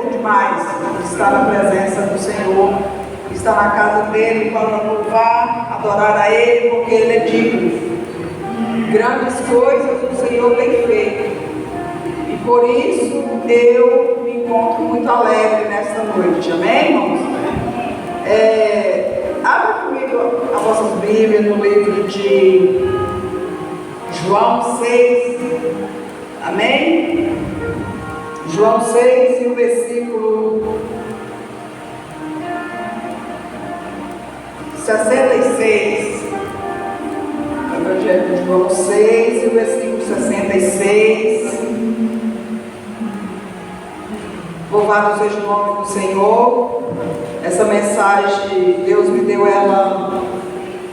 bom demais estar na presença do Senhor, estar na casa dele para louvar, adorar a Ele, porque Ele é digno. Grandes coisas o Senhor tem feito. E por isso eu me encontro muito alegre nesta noite. Amém, irmãos? Abra comigo as vossas Bíblias no livro de João 6. Amém? João 6 e o versículo 66. Evangelho de João 6 e o versículo 66. Louvado seja o nome do Senhor. Essa mensagem, Deus me deu ela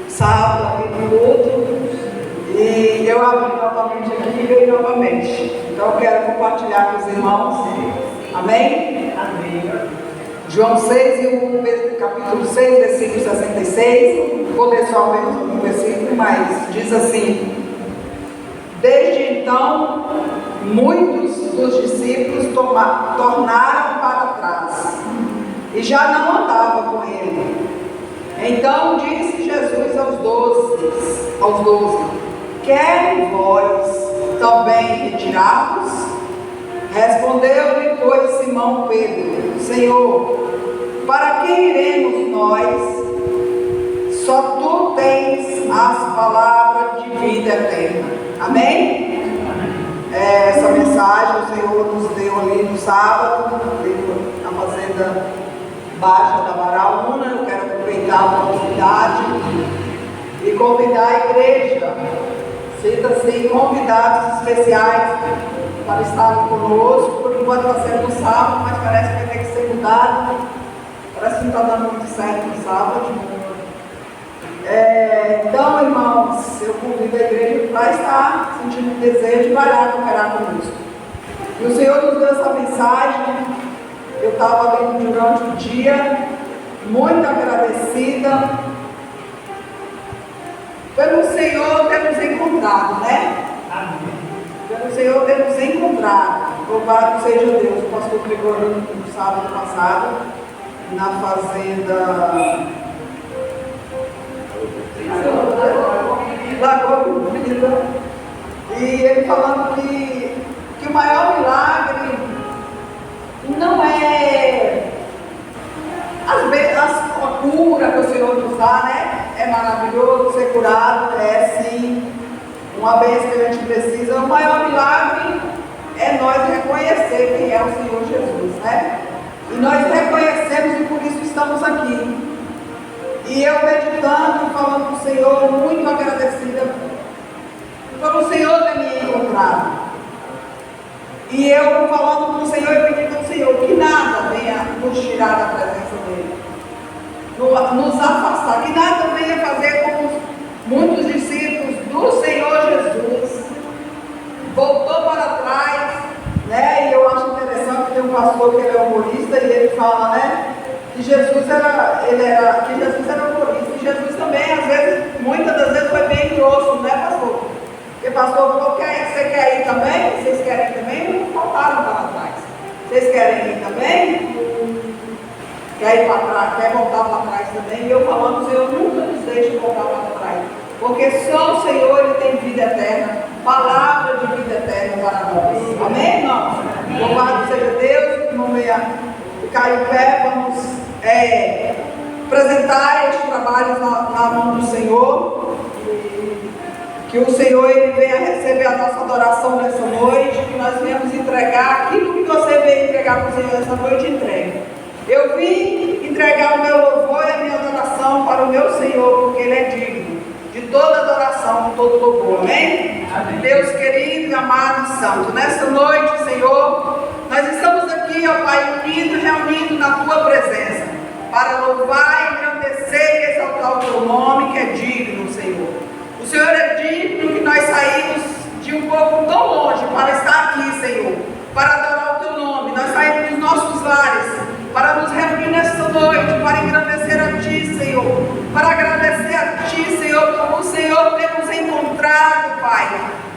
sábado, aqui no culto. E eu abri novamente aqui e veio novamente. Então eu quero compartilhar com os irmãos. Amém? Amém. João 6, capítulo 6, versículo 66. Vou ler só um versículo, mas diz assim: desde então, muitos dos discípulos tornaram para trás e já não andavam com ele. Então disse Jesus aos 12: querem vós também retirar-vos? Respondeu-lhe, pois, Simão Pedro: Senhor, para quem iremos nós? Só tu tens as palavras de vida eterna. Amém? Essa mensagem o Senhor nos deu ali no sábado, na fazenda baixa da Baraúna. Eu quero aproveitar a oportunidade e convidar a igreja. Sinta-se convidados especiais para estar conosco. Por enquanto está sendo no sábado, mas parece que vai ter que ser mudado. Parece que não está dando muito certo no sábado. Então, irmãos, eu convido a igreja para estar sentindo o desejo de vai cooperar conosco. E o Senhor nos deu essa mensagem. Eu estava lendo durante o dia, muito agradecida pelo Senhor ter nos encontrado, né? Amém. Pelo Senhor ter nos encontrado. Louvado seja Deus. O pastor pregou no sábado passado, na fazenda Lagoa Comprida, e ele falando que o maior milagre não é a cura que o Senhor nos dá, né? É maravilhoso ser curado, é sim uma bênção que a gente precisa. O maior milagre é nós reconhecer quem é o Senhor Jesus, né? E nós reconhecemos e por isso estamos aqui. E eu meditando e falando com o Senhor, muito agradecida pelo Senhor ter me encontrado. E eu falando com o Senhor e pedindo ao Senhor que nada venha nos tirar da presença dEle, nos afastar, que nada venha fazer como muitos discípulos do Senhor Jesus. Voltou para trás, né? E eu acho interessante que tem um pastor que ele é humorista e ele fala, né? Que Jesus era humorista, e Jesus também, às vezes, muitas das vezes foi bem grosso, né, pastor? Porque o pastor falou, você quer ir também? Vocês querem ir também? Não faltaram para trás. Vocês querem ir também? Quer ir para trás, quer voltar para trás também? E eu falando, o Senhor nunca nos deixa voltar para trás, porque só o Senhor, Ele tem vida eterna, palavra de vida eterna para nós. Amém, irmãos? Louvado seja Deus, não venha ficar em pé, vamos apresentar este trabalho na mão do Senhor. Que o Senhor Ele venha receber a nossa adoração nessa noite, que nós venhamos entregar aquilo que você veio entregar para o Senhor nessa noite, entrega. Eu vim entregar o meu louvor e a minha adoração para o meu Senhor, porque Ele é digno de toda adoração, de todo louvor. Amém? Amém. Deus querido, amado e santo, nessa noite, Senhor, nós estamos aqui, ó Pai, unidos, reunidos na Tua presença, para louvar, engrandecer e exaltar o Teu nome, que é digno, Senhor. O Senhor é digno que nós saímos de um pouco tão longe para estar aqui, Senhor, para adorar o Teu nome. Nós saímos dos nossos lares para nos reunir nesta noite, para engrandecer a Ti, Senhor, para agradecer a Ti, Senhor, por o Senhor ter nos encontrado, Pai,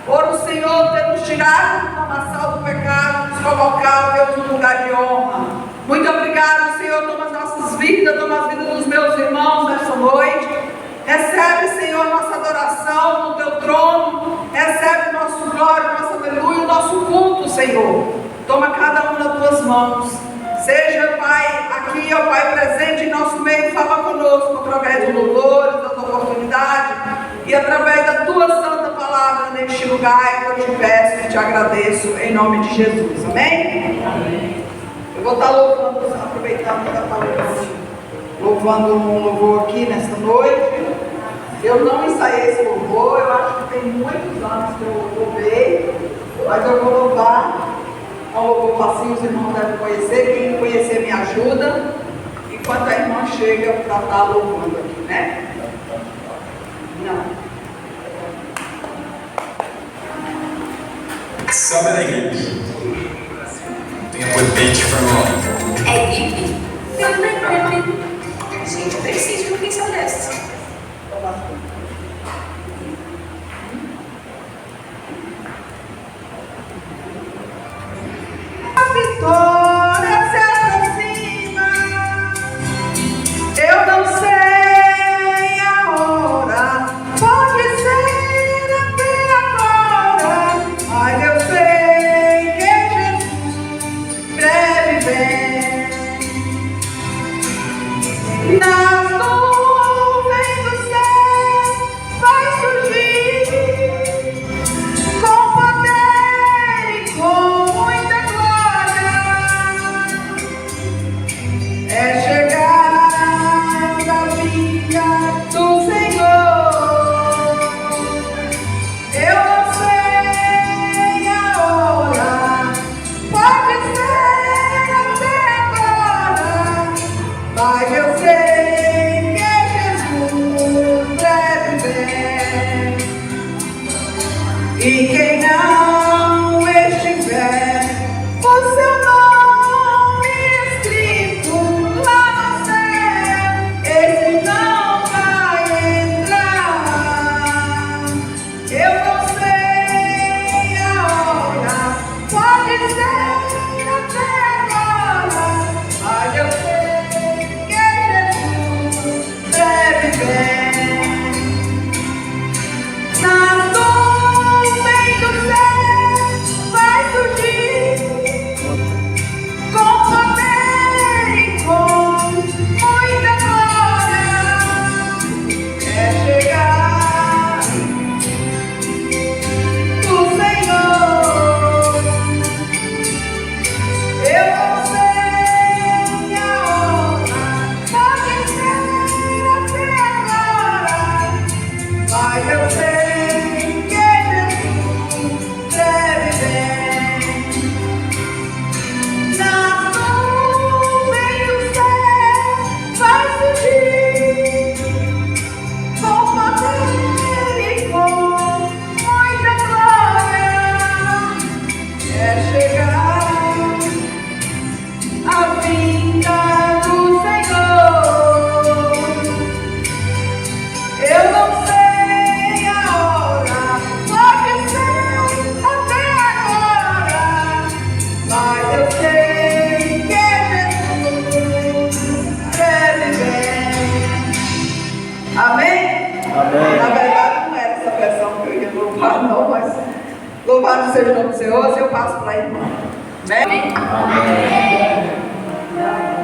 por o Senhor ter nos tirado do lamaçal do pecado, nos colocado, Deus, no lugar de honra. vida, toma a vida dos meus irmãos nessa noite. Recebe, Senhor, nossa adoração no teu trono. Recebe nosso glória, nosso aleluia, o nosso culto, Senhor. Toma cada um nas tuas mãos. Seja, Pai, aqui, ó Pai, presente em nosso meio, fala conosco através do louvor, da tua oportunidade e através da tua santa palavra neste lugar. Eu te peço e te agradeço em nome de Jesus. Amém? Amém. Eu vou estar louvando, aproveitando que está louvando um louvor aqui nesta noite. Eu não ensaiei esse louvor, eu acho que tem muitos anos que eu louvei, mas eu vou louvar. É um louvor facinho, os irmãos devem conhecer. Quem conhecer me ajuda, enquanto a irmã chega para estar louvando aqui, né? Não. Sobe da igreja. Tem que pôr dente para nós. É Bibi? Gente, eu preciso de uma pensão dessa. A vitória se aproxima. Eu não sei a hora, pode ser até agora, mas eu sei que Jesus breve vem. Nas nuvens do céu vai surgir com poder e com muita glória. É chegada a vinda do Senhor. Eu não sei a hora, pode ser até agora, mas eu sei que Jesus breve vem. E quem não estiver o seu nome escrito lá no céu, esse não vai entrar. Eu não sei a hora, pode ser até agora, mas eu sei que Jesus breve vem. Nas nuvens do céu vai surgir com poder e com muita glória. É chegar do Senhor. Eu não sei a hora, pode ser até agora, mas eu sei que Jesus breve vem. Nas nuvens do céu vai surgir com poder e com muita glória. É chegar a vinda do Senhor. Eu não sei a hora, pode ser até agora, mas eu sei que Jesus breve vem. Amém? Amém. Na verdade não era essa versão que eu ia louvar não, mas louvado seja o nome do Senhor, eu passo para a irmã. Amém? Amém. Para adorar.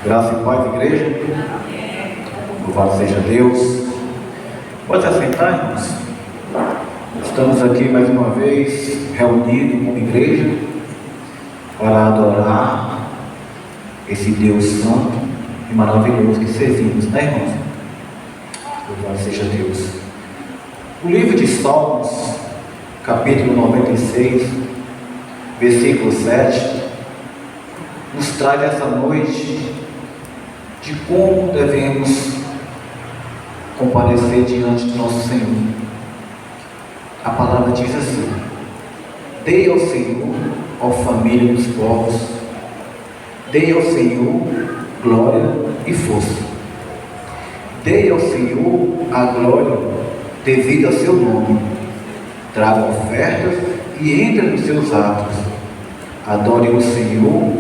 Graça e paz, igreja. Louvado seja Deus. Pode se assentar, irmãos. Estamos aqui mais uma vez reunidos como igreja para adorar esse Deus santo e maravilhoso que servimos, né, irmãos? Louvado seja Deus. O livro de Salmos, capítulo 96, versículo 7, nos traz essa noite de como devemos comparecer diante do nosso Senhor. A palavra diz assim: dei ao Senhor, ó família dos povos, dei ao Senhor glória e força, dei ao Senhor a glória devida a seu nome, traga ofertas e entre nos seus atos, adore o Senhor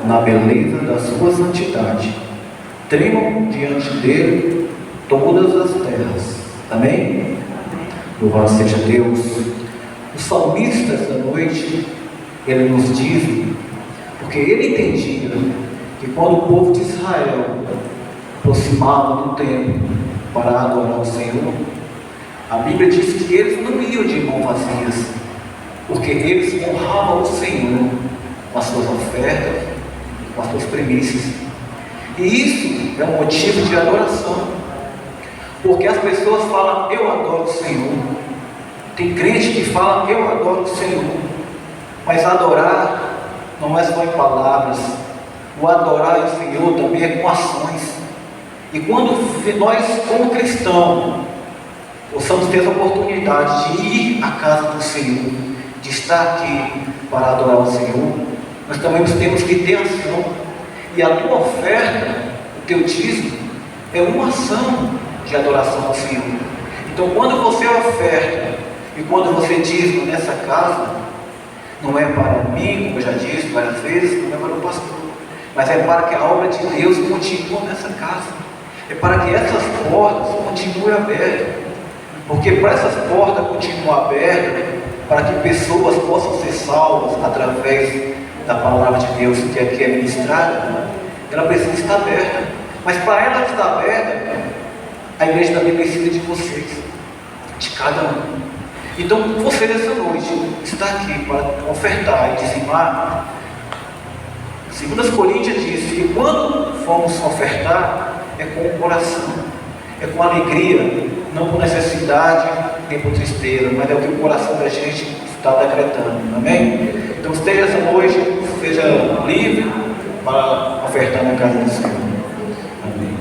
na beleza da sua santidade, tremam diante dele todas as terras. Amém? Louvado seja Deus. O salmista esta noite, ele nos diz, porque ele entendia que quando o povo de Israel aproximava do templo para adorar o Senhor, a Bíblia diz que eles não iam de mãos vazias, porque eles honravam o Senhor com as suas ofertas, com as suas primícias. E isso é um motivo de adoração, porque as pessoas falam: eu adoro o Senhor. Tem crente que fala: eu adoro o Senhor. Mas adorar não é só em palavras. O adorar o Senhor também é com ações. E quando nós, como cristãos, possamos ter a oportunidade de ir à casa do Senhor, de estar aqui para adorar o Senhor, nós também temos que ter ação. E a tua oferta, o teu dízimo, é uma ação de adoração ao Senhor. Então, quando você oferta e quando você dízima nessa casa, não é para mim, como eu já disse várias vezes, não é para o pastor, mas é para que a obra de Deus continue nessa casa, é para que essas portas continuem abertas, porque para essas portas continuar abertas, para que pessoas possam ser salvas através da palavra de Deus que aqui é ministrada, ela precisa estar aberta. Mas para ela estar aberta, a igreja também precisa de vocês, de cada um. Então, você nessa noite está aqui para ofertar e dizimar. 2 Coríntios diz que quando formos ofertar, é com o coração, é com alegria, não por necessidade nem por tristeza, mas é o que o coração da gente está decretando. Amém? Então, esteja essa noite, seja livre para ofertar na casa do Senhor. Amém.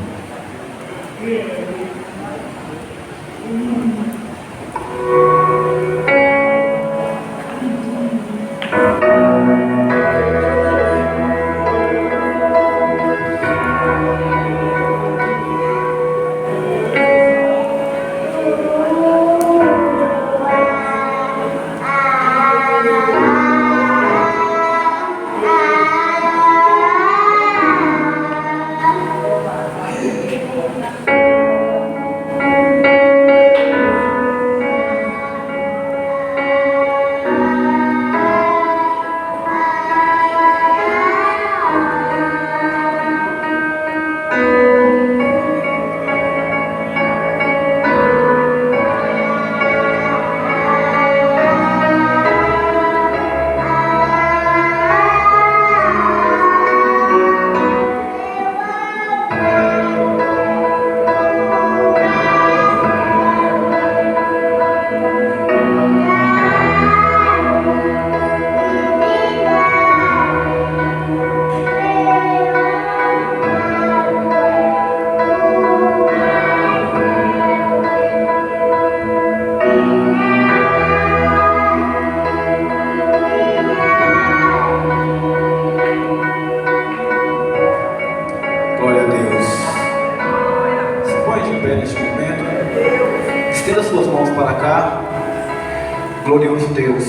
Glorioso Deus,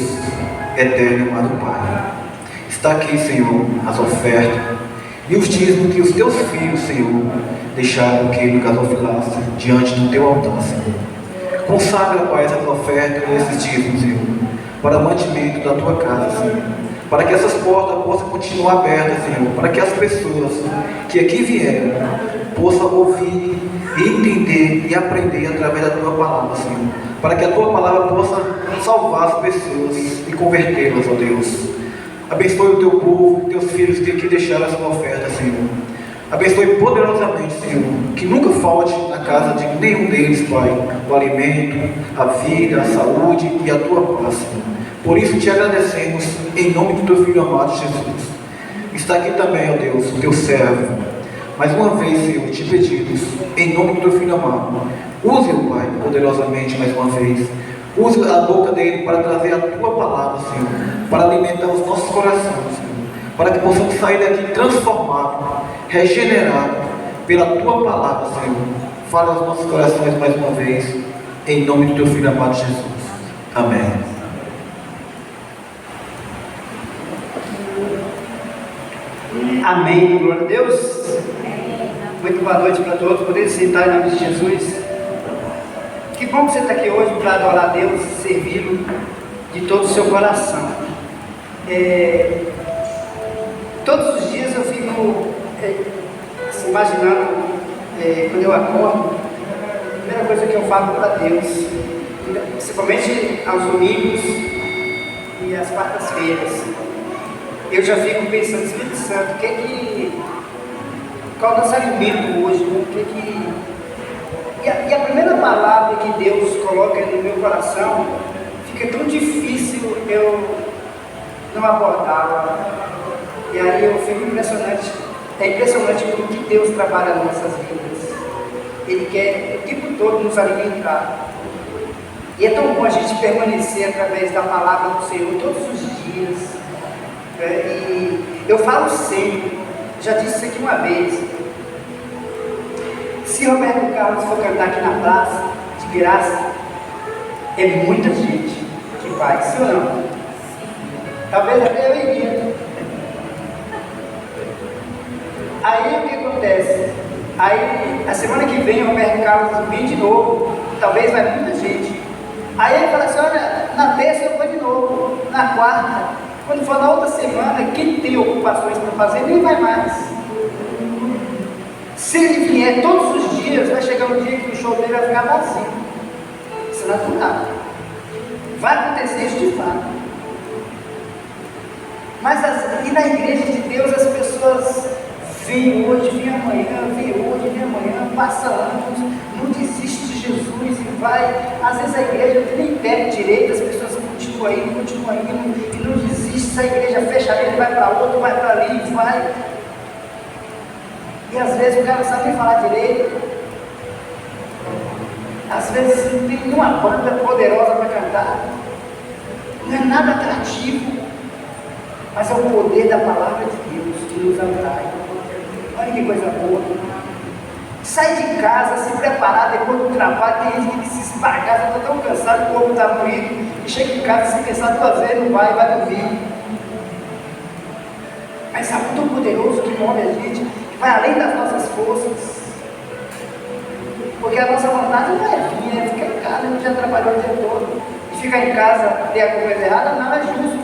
eterno e amado Pai, está aqui, Senhor, as ofertas e os dízimos que os teus filhos, Senhor, deixaram que no gasofilasse diante do teu altar, Senhor. Consagra, Pai, essas ofertas e esses dízimos, Senhor, para o mantimento da tua casa, Senhor. para que essas portas possam continuar abertas, Senhor, para que as pessoas que aqui vieram possam ouvir e entender e aprender através da Tua Palavra, Senhor, para que a Tua Palavra possa salvar as pessoas e convertê-las, ó Deus. Abençoe o Teu povo, Teus filhos que deixaram a sua oferta, Senhor. Abençoe poderosamente, Senhor, que nunca falte na casa de nenhum deles, Pai, o alimento, a vida, a saúde e a Tua paz, Senhor. Por isso te agradecemos em nome do Teu Filho amado Jesus. Está aqui também, ó Deus, o Teu servo. Mais uma vez, Senhor, te pedimos, em nome do Teu Filho amado, use-o, Pai, poderosamente mais uma vez. Use a boca dele para trazer a Tua palavra, Senhor, para alimentar os nossos corações, Senhor, para que possamos sair daqui transformados, regenerados pela Tua palavra, Senhor. Fale aos nossos corações mais uma vez, em nome do Teu Filho amado Jesus. Amém. Amém, glória a Deus. Muito boa noite para todos, poder sentar em nome de Jesus. Que bom que você está aqui hoje para adorar a Deus, servi-lo de todo o seu coração. Todos os dias eu fico assim, imaginando, quando eu acordo, a primeira coisa que eu falo para Deus, principalmente aos domingos e às quartas-feiras. Eu já fico pensando, Espírito Santo, qual é o nosso alimento hoje? E a primeira palavra que Deus coloca no meu coração, fica tão difícil eu não abordá-la. E aí eu fico impressionante. É impressionante como que Deus trabalha nas nossas vidas. Ele quer o tempo todo nos alimentar. E é tão bom a gente permanecer através da palavra do Senhor todos os dias. E eu falo sempre, já disse isso aqui uma vez, se Roberto Carlos for cantar aqui na praça, de graça, é muita gente que vai, sim ou não? Talvez até eu iria. Aí o que acontece? Aí a semana que vem o Roberto Carlos vem de novo, talvez vai muita gente. Aí ele fala assim, olha, na terça eu vou de novo, na quarta. Quando for na outra semana, quem tem ocupações para fazer, nem vai mais. Se ele vier todos os dias, vai chegar um dia que o show dele vai ficar vazio. Isso é natural. Vai acontecer isso de fato. Mas e na igreja de Deus as pessoas vêm hoje, vêm amanhã, vêm hoje, vêm amanhã, passa anos, não desiste de Jesus e vai. Às vezes a igreja nem perde direito, as pessoas continuam indo e não desiste. Se a igreja fecha ali, ele vai para outro, vai para ali, vai. E às vezes o cara não sabe nem falar direito. Às vezes não tem nenhuma banda poderosa para cantar. Não é nada atrativo. Mas é o poder da palavra de Deus que nos atrai. Olha que coisa boa. Sai de casa, se preparar depois do trabalho. Tem gente que se esbagaça, está tão cansado, o corpo está moído. E chega em casa, se pensar duas vezes, não vai dormir. Mas é algo tão poderoso que move a gente, que vai além das nossas forças. Porque a nossa vontade não é vir, é ficar em casa, a gente já trabalhou o dia todo. E ficar em casa, ter alguma coisa errada, não é justo.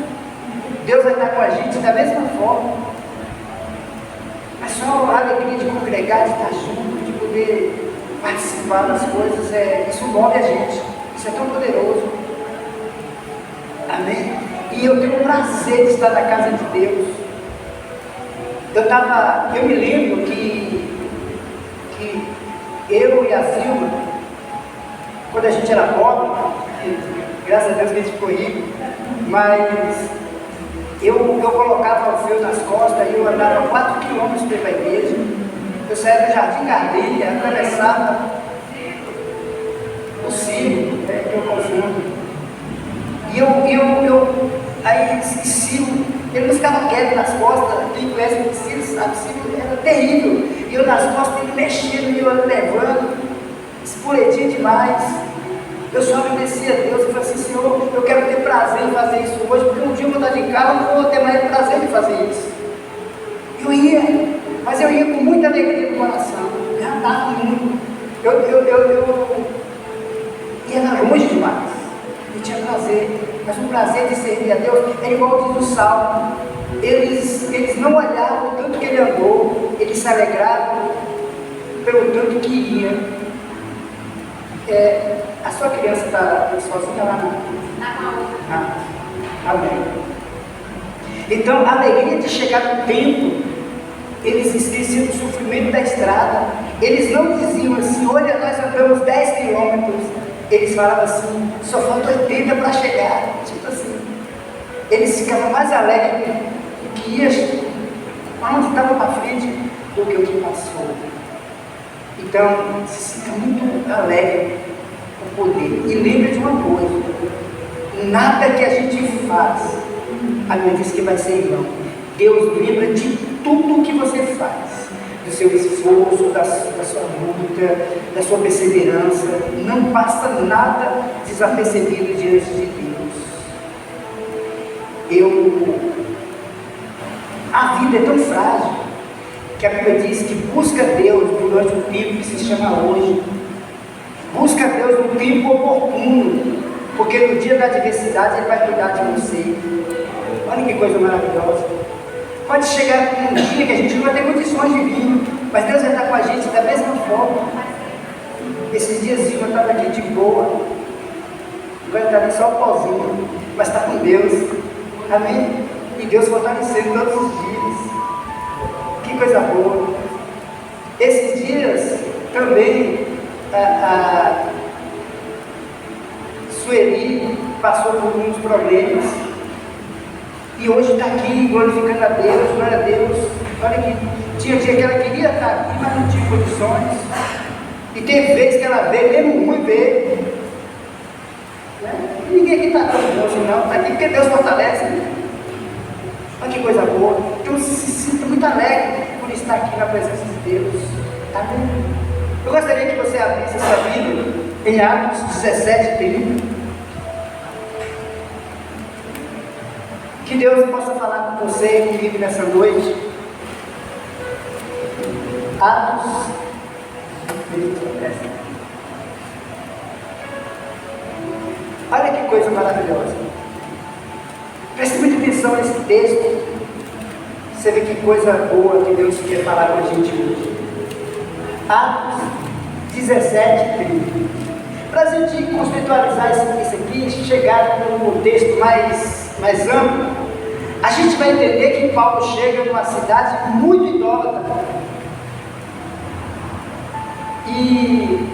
Deus vai estar com a gente da mesma forma. Mas só a alegria de congregar, de estar junto, de poder participar das coisas, isso move a gente. Isso é tão poderoso. Amém? E eu tenho o prazer de estar na casa de Deus. Eu me lembro que eu e a Silva, quando a gente era pobre, graças a Deus que a gente ficou rico, mas eu colocava o fio nas costas e eu andava 4 quilômetros para ir para a igreja. Eu saía do Jardim Gardenia, atravessava o Ciro, que eu confundo. E aí esse Ciro, ele não ficava quieto nas costas. Quem conhece o Ciro sabe, Ciro era terrível. E eu nas costas, ele mexendo, e eu levando, espoletinho demais. Eu só agradecia a Deus e falei assim, Senhor, eu quero ter prazer em fazer isso hoje, porque um dia eu vou estar de carro, eu não vou ter mais prazer em fazer isso. Eu ia, mas eu ia com muita alegria no coração, eu andava muito, eu ia longe demais, eu tinha prazer. mas o prazer de servir a Deus é igual diz o Salmo. Eles não olhavam o tanto que ele andou, eles se alegravam pelo tanto que ia. A sua criança está sozinha lá? Amém. Então, a alegria de chegar no templo, eles esqueciam do sofrimento da estrada. Eles não diziam assim: olha, nós andamos 10 quilômetros. Eles falavam assim: só falta 80 para chegar. Tipo assim, eles ficavam mais alegres do que ia onde estava para frente do que o que passou. Então, se fica muito alegre com o poder. E lembra de uma coisa: nada que a gente faz, a Bíblia diz que vai ser em vão. Deus lembra de tudo que você faz, do seu esforço, da sua luta, da sua perseverança. Não passa nada desapercebido diante de Deus. A vida é tão frágil que a Bíblia diz que busca Deus durante o tempo que se chama hoje. Busca Deus no tempo oportuno, porque no dia da adversidade Ele vai cuidar de você. Olha que coisa maravilhosa. Pode chegar um dia que a gente não vai ter condições de vir, mas Deus vai estar com a gente da mesma forma. Esses dias eu estava aqui de boa, agora está ali só o pozinho, mas está com Deus. Amém? E Deus fortalecendo todos os dias. Que coisa boa. Esses dias também a Sueli passou por uns problemas e hoje está aqui glorificando a Deus. Glória a Deus. Olha que tinha dia que ela queria estar aqui, mas não tinha condições. E teve vezes que ela veio, mesmo ruim veio. E ninguém aqui está tão bom assim, não. Está aqui porque Deus fortalece. Olha que coisa boa. Então se sinta muito alegre por estar aqui na presença de Deus. Amém? Eu gostaria que você abrisse essa Bíblia em Atos 17:30. Que Deus possa falar com você e comigo nessa noite. Atos. Olha que coisa maravilhosa. Preste muita atenção nesse texto. Você vê que coisa boa que Deus quer falar com a gente hoje. Atos 17:30. Para a gente conceitualizar isso aqui, chegar num contexto mais amplo, a gente vai entender que Paulo chega numa cidade muito idólatra. E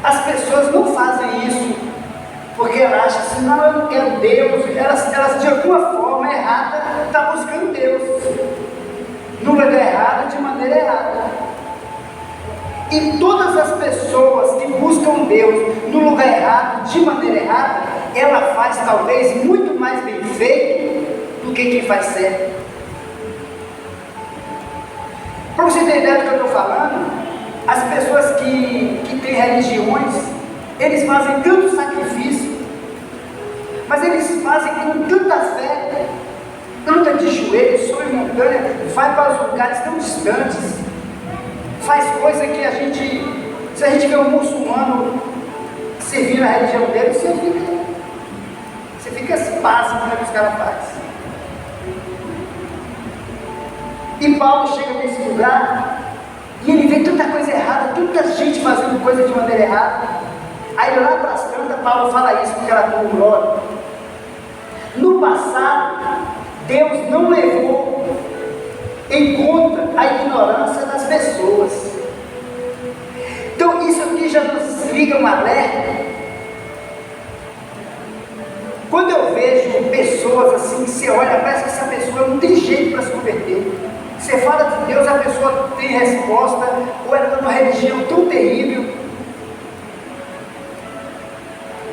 as pessoas não fazem isso porque elas acham assim: não, eu não quero Deus. Elas de alguma forma errada estão buscando Deus no lugar errado, de maneira errada. E todas as pessoas que buscam Deus no lugar errado, de maneira errada, ela faz talvez muito mais bem feito do que quem faz certo. Para você ter ideia do que eu estou falando, as pessoas que têm religiões, eles fazem tanto sacrifício, mas eles fazem com tanta fé, anda de joelhos, sobe montanha, vai para os lugares tão distantes, faz coisa que se a gente vê um muçulmano servir a religião dele, você fica pasmo no que os caras fazem. E Paulo chega nesse lugar e ele vê tanta coisa errada, tanta gente fazendo coisa de maneira errada. Aí lá para as tantas, Paulo fala isso porque ela tem glória. No passado, Deus não levou em conta a ignorância das pessoas. Então isso aqui já nos liga um alerta. Quando eu vejo pessoas assim, você olha, parece que essa pessoa não tem jeito para se converter. Você fala de Deus, a pessoa tem resposta, ou ela está numa religião tão terrível.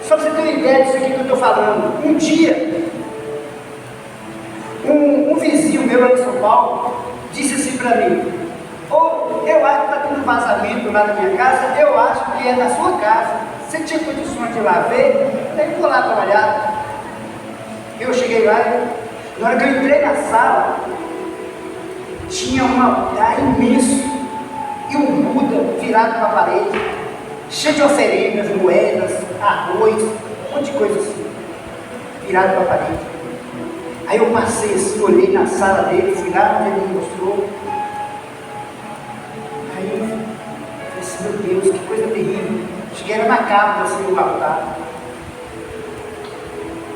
Só para você ter uma ideia disso aqui que eu estou falando. Um dia, um vizinho meu lá em São Paulo disse assim para mim: eu acho que está tendo vazamento lá na minha casa, eu acho que é na sua casa. Você tinha condições de ir lá ver? Eu vou lá trabalhar. Eu cheguei lá, na hora que eu entrei na sala, tinha um altar imenso e um Buda virado para a parede, cheio de oferendas, moedas, arroz, um monte de coisa assim. virado para a parede. Aí eu passei assim, olhei na sala dele, fui lá onde ele me mostrou. Aí eu falei assim, meu Deus, que coisa terrível. Cheguei, era macabro assim, o altar.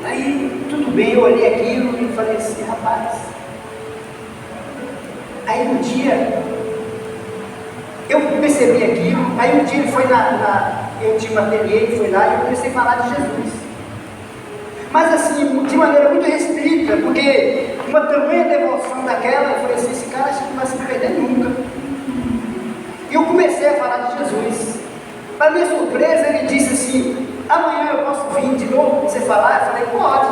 Aí, tudo bem, eu olhei aquilo e falei assim, rapaz. Aí um dia, eu percebi aquilo, aí um dia ele foi eu tinha um ateliê, ele foi lá e eu comecei a falar de Jesus. Mas assim, de maneira muito restrita, porque uma tamanha devoção daquela, eu falei assim, esse cara acho que não vai se perder nunca. E eu comecei a falar de Jesus. Para minha surpresa, ele disse assim, amanhã eu posso vir de novo para você falar? Eu falei, pode.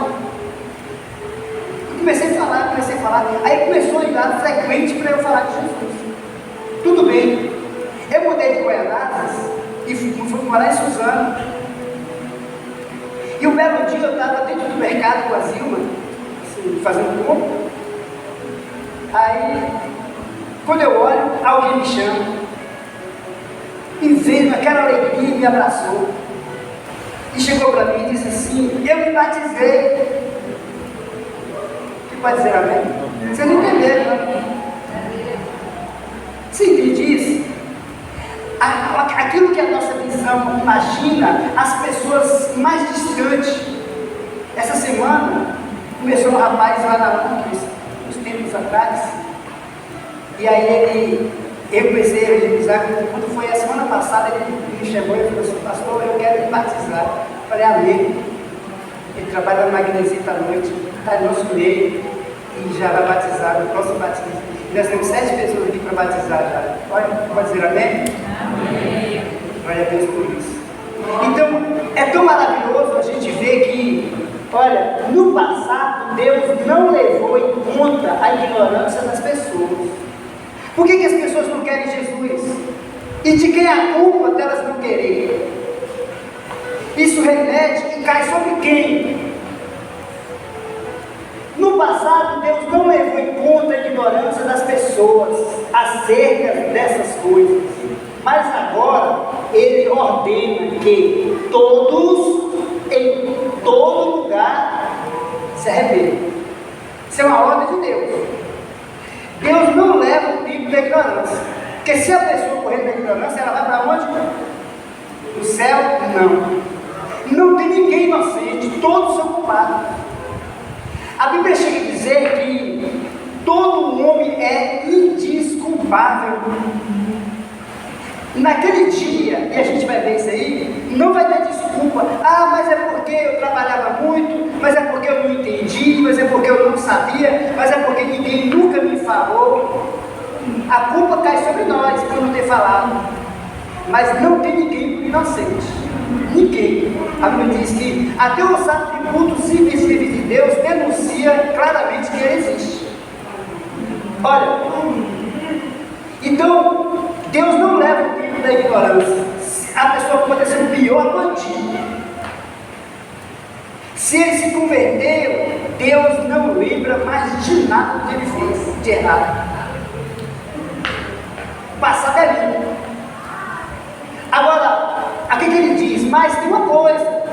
Eu comecei a falar, aí começou a ir lá frequente para eu falar de Jesus. Tudo bem. Eu mudei de Goianazes e fui morar em Suzano. E um belo dia eu estava dentro do mercado com a Zilma, assim, fazendo compra. Aí, quando eu olho, alguém me chama. E veio aquela alegria e me abraçou. E chegou para mim e disse assim, eu me batizei. Que pode dizer amém? Vocês não entenderam, não? Você entende isso? Aquilo que a nossa visão imagina, as pessoas mais distantes. Essa semana, começou um rapaz lá na UNC, uns tempos atrás, e aí eu comecei a evangelizar, quando foi a semana passada, ele me chamou e falou assim, pastor, eu quero me batizar. Eu falei, amém. Ele trabalha na Magnesita à noite, está no nosso meio, e já vai batizar, no próximo batismo. Nós temos 7 pessoas aqui para batizar já. Pode dizer amém? Amém. Glória a Deus por isso. Então, é tão maravilhoso a gente ver que, olha, no passado, Deus não levou em conta a ignorância das pessoas. Por que as pessoas não querem Jesus? E de quem é a culpa delas não quererem? Isso remete e cai sobre quem? No passado, Deus não levou em conta a ignorância das pessoas acerca dessas coisas. Mas agora, Ele ordena que todos, em todo lugar, se arrependam. Isso é uma ordem de Deus. Deus não leva o tipo da ignorância. Porque se a pessoa correr da ignorância, ela vai para onde? No céu? Não. Não tem ninguém inocente, todos são culpados. A Bíblia chega a dizer que todo homem é indesculpável. Naquele dia, e a gente vai ver isso aí, não vai ter desculpa. Ah, mas é porque eu trabalhava muito, mas é porque eu não entendi, mas é porque eu não sabia, mas é porque ninguém nunca me falou. A culpa cai sobre nós por não ter falado. Mas não tem ninguém inocente. Ninguém. A Bíblia diz que até os atributos invisíveis de Deus denuncia claramente que Ele existe. Olha, então, Deus não leva o tempo da ignorância. A pessoa pode ser o pior bandido. Se ele se converteu, Deus não lembra mais de nada que ele fez de errado. O passado é limpo. Agora, aqui que ele diz, mas tem uma coisa,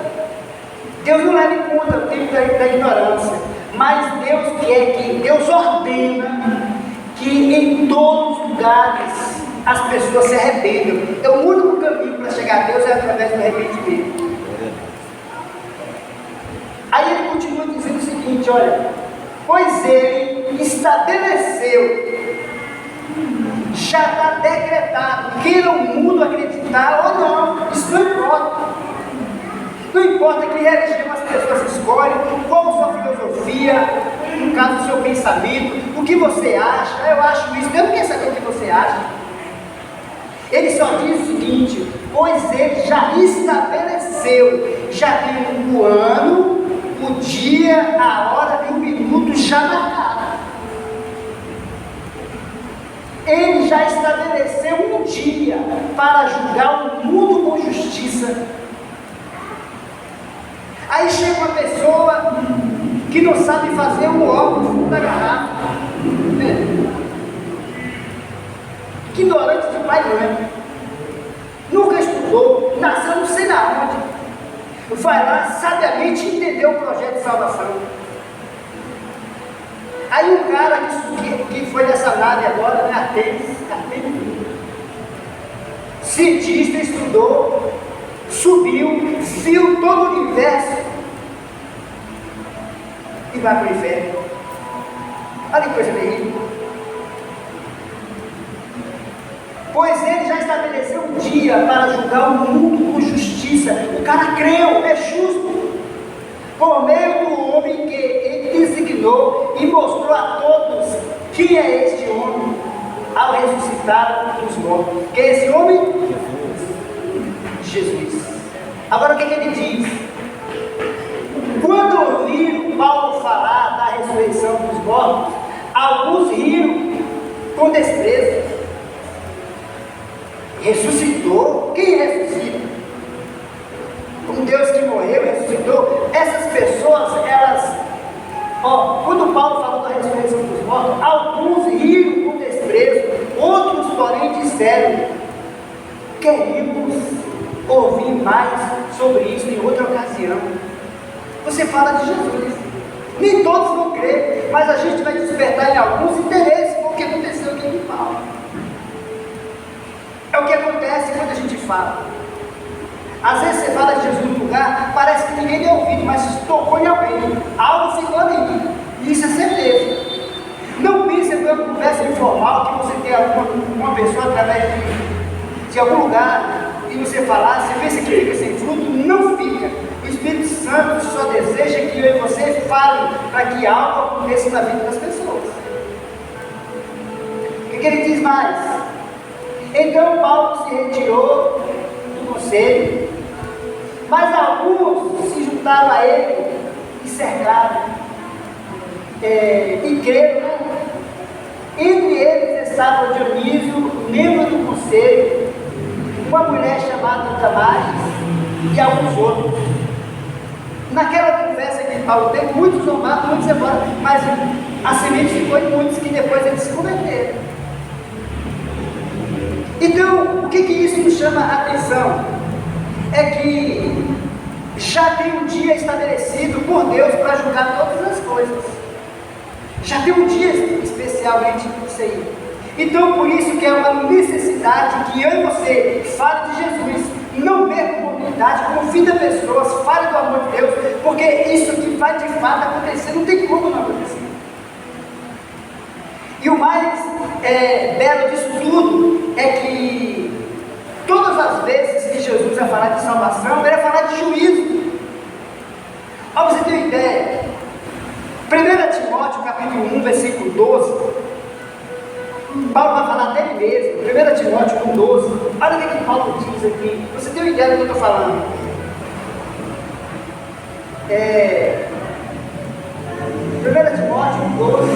Deus não leva em conta o tempo da ignorância, mas Deus quer que, Deus ordena que em todos os lugares as pessoas se arrependam. Então o único caminho para chegar a Deus é através do arrependimento. Aí ele continua dizendo o seguinte, olha, pois ele estabeleceu, já está decretado, queira o mundo acreditar ou não, isso não importa. Não importa que religião as pessoas escolhem, qual sua filosofia, no caso do seu pensamento, o que você acha, eu acho isso, eu não quero saber o que você acha. Ele só diz o seguinte, pois ele já estabeleceu, já tem o ano, o dia, a hora e o minuto já marcado. Ele já estabeleceu um dia para julgar o mundo com justiça. Aí chega uma pessoa que não sabe fazer um óculos no fundo da garrafa. Que ignorante de pai e mãe. Nunca estudou, nasceu não sei na onde. vai lá sabiamente entender o projeto de salvação. Aí um cara que foi nessa nave agora, né, Artemis, cientista, estudou, subiu, viu todo o universo e vai para o inferno. Olha que coisa terrível. Pois ele já estabeleceu um dia para julgar o mundo com justiça. O cara creu, é justo, por meio do homem que ele designou e mostrou a todos quem é este homem ao ressuscitar dos mortos. Quem é esse homem? Jesus. Agora o que ele diz? Quando ouviram Paulo falar da ressurreição dos mortos, alguns riram com desprezo. Ressuscitou? Quem ressuscita? Um Deus que morreu, ressuscitou. Essas pessoas, elas, quando Paulo falou da ressurreição dos mortos, alguns riram com desprezo, outros porém disseram: queremos ouvir mais sobre isso em outra ocasião. Você fala de Jesus, nem todos vão crer, mas a gente vai despertar em alguns interesses com o que aconteceu aqui em Paulo. É o que acontece quando a gente fala. Às vezes você fala de Jesus num lugar, parece que ninguém deu ouvido, mas tocou em alguém, algo ficou ali, e isso é certeza. Não pense que é uma conversa informal, que você tem uma pessoa através de algum lugar, e você falar, você pensa que fica sem fruto, não fica. O Espírito Santo só deseja que eu e você falem, para que algo aconteça na vida das pessoas. O que ele diz mais? Então Paulo se retirou do conselho, mas alguns se juntaram a ele e cercaram, e creram, né? Entre eles estava Dionísio, membro do conselho, uma mulher chamada Damares e alguns outros. Naquela conversa que Paulo teve, muitos zombaram, muitos embora, mas a semente ficou em muitos que depois eles se converteram. Então, o que isso nos chama a atenção? É que já tem um dia estabelecido por Deus para julgar todas as coisas. Já tem um dia especialmente isso aí. Então, por isso que é uma necessidade que eu e você fale de Jesus. Não perca a oportunidade, convida pessoas, fale do amor de Deus, porque isso que vai de fato acontecer, não tem como não acontecer. E o mais belo disso tudo é que todas as vezes que Jesus ia falar de salvação, ele ia falar de juízo. Para você ter uma ideia, 1 Timóteo capítulo 1, versículo 12, Paulo vai falar dele mesmo, 1 Timóteo 1, 12, olha o que Paulo diz aqui, pra você ter uma ideia do que eu estou falando. 1 Timóteo 1, 12,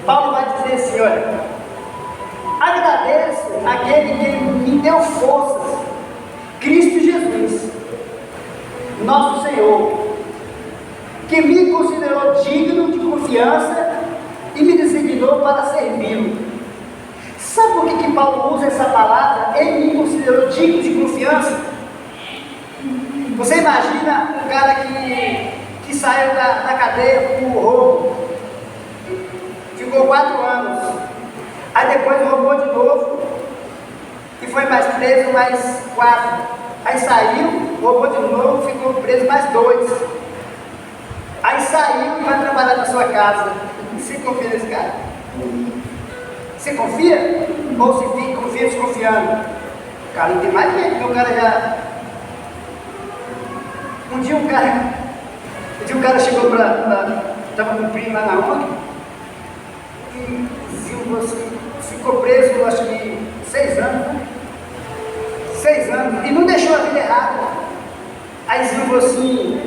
Paulo vai dizer assim, olha: agradeço aquele que me deu forças, Cristo Jesus, nosso Senhor, que me considerou digno de confiança e me designou para servi-lo. Sabe por que Paulo usa essa palavra? Ele me considerou digno de confiança. Você imagina um cara que saiu da cadeia por roubo, ficou 4 anos, aí depois roubou de novo, e foi mais preso mais 4, aí saiu, roubou de novo, ficou preso mais 2, aí saiu e vai trabalhar na sua casa. Você confia nesse cara? Você confia? Ou você fica confia desconfiando? Cara, não tem mais jeito, porque o cara já... Um dia um cara chegou estava com um primo lá na ONG, e ficou preso, acho que 6 anos, né? 6 anos, e não deixou a vida errada. Aí Zil falou assim: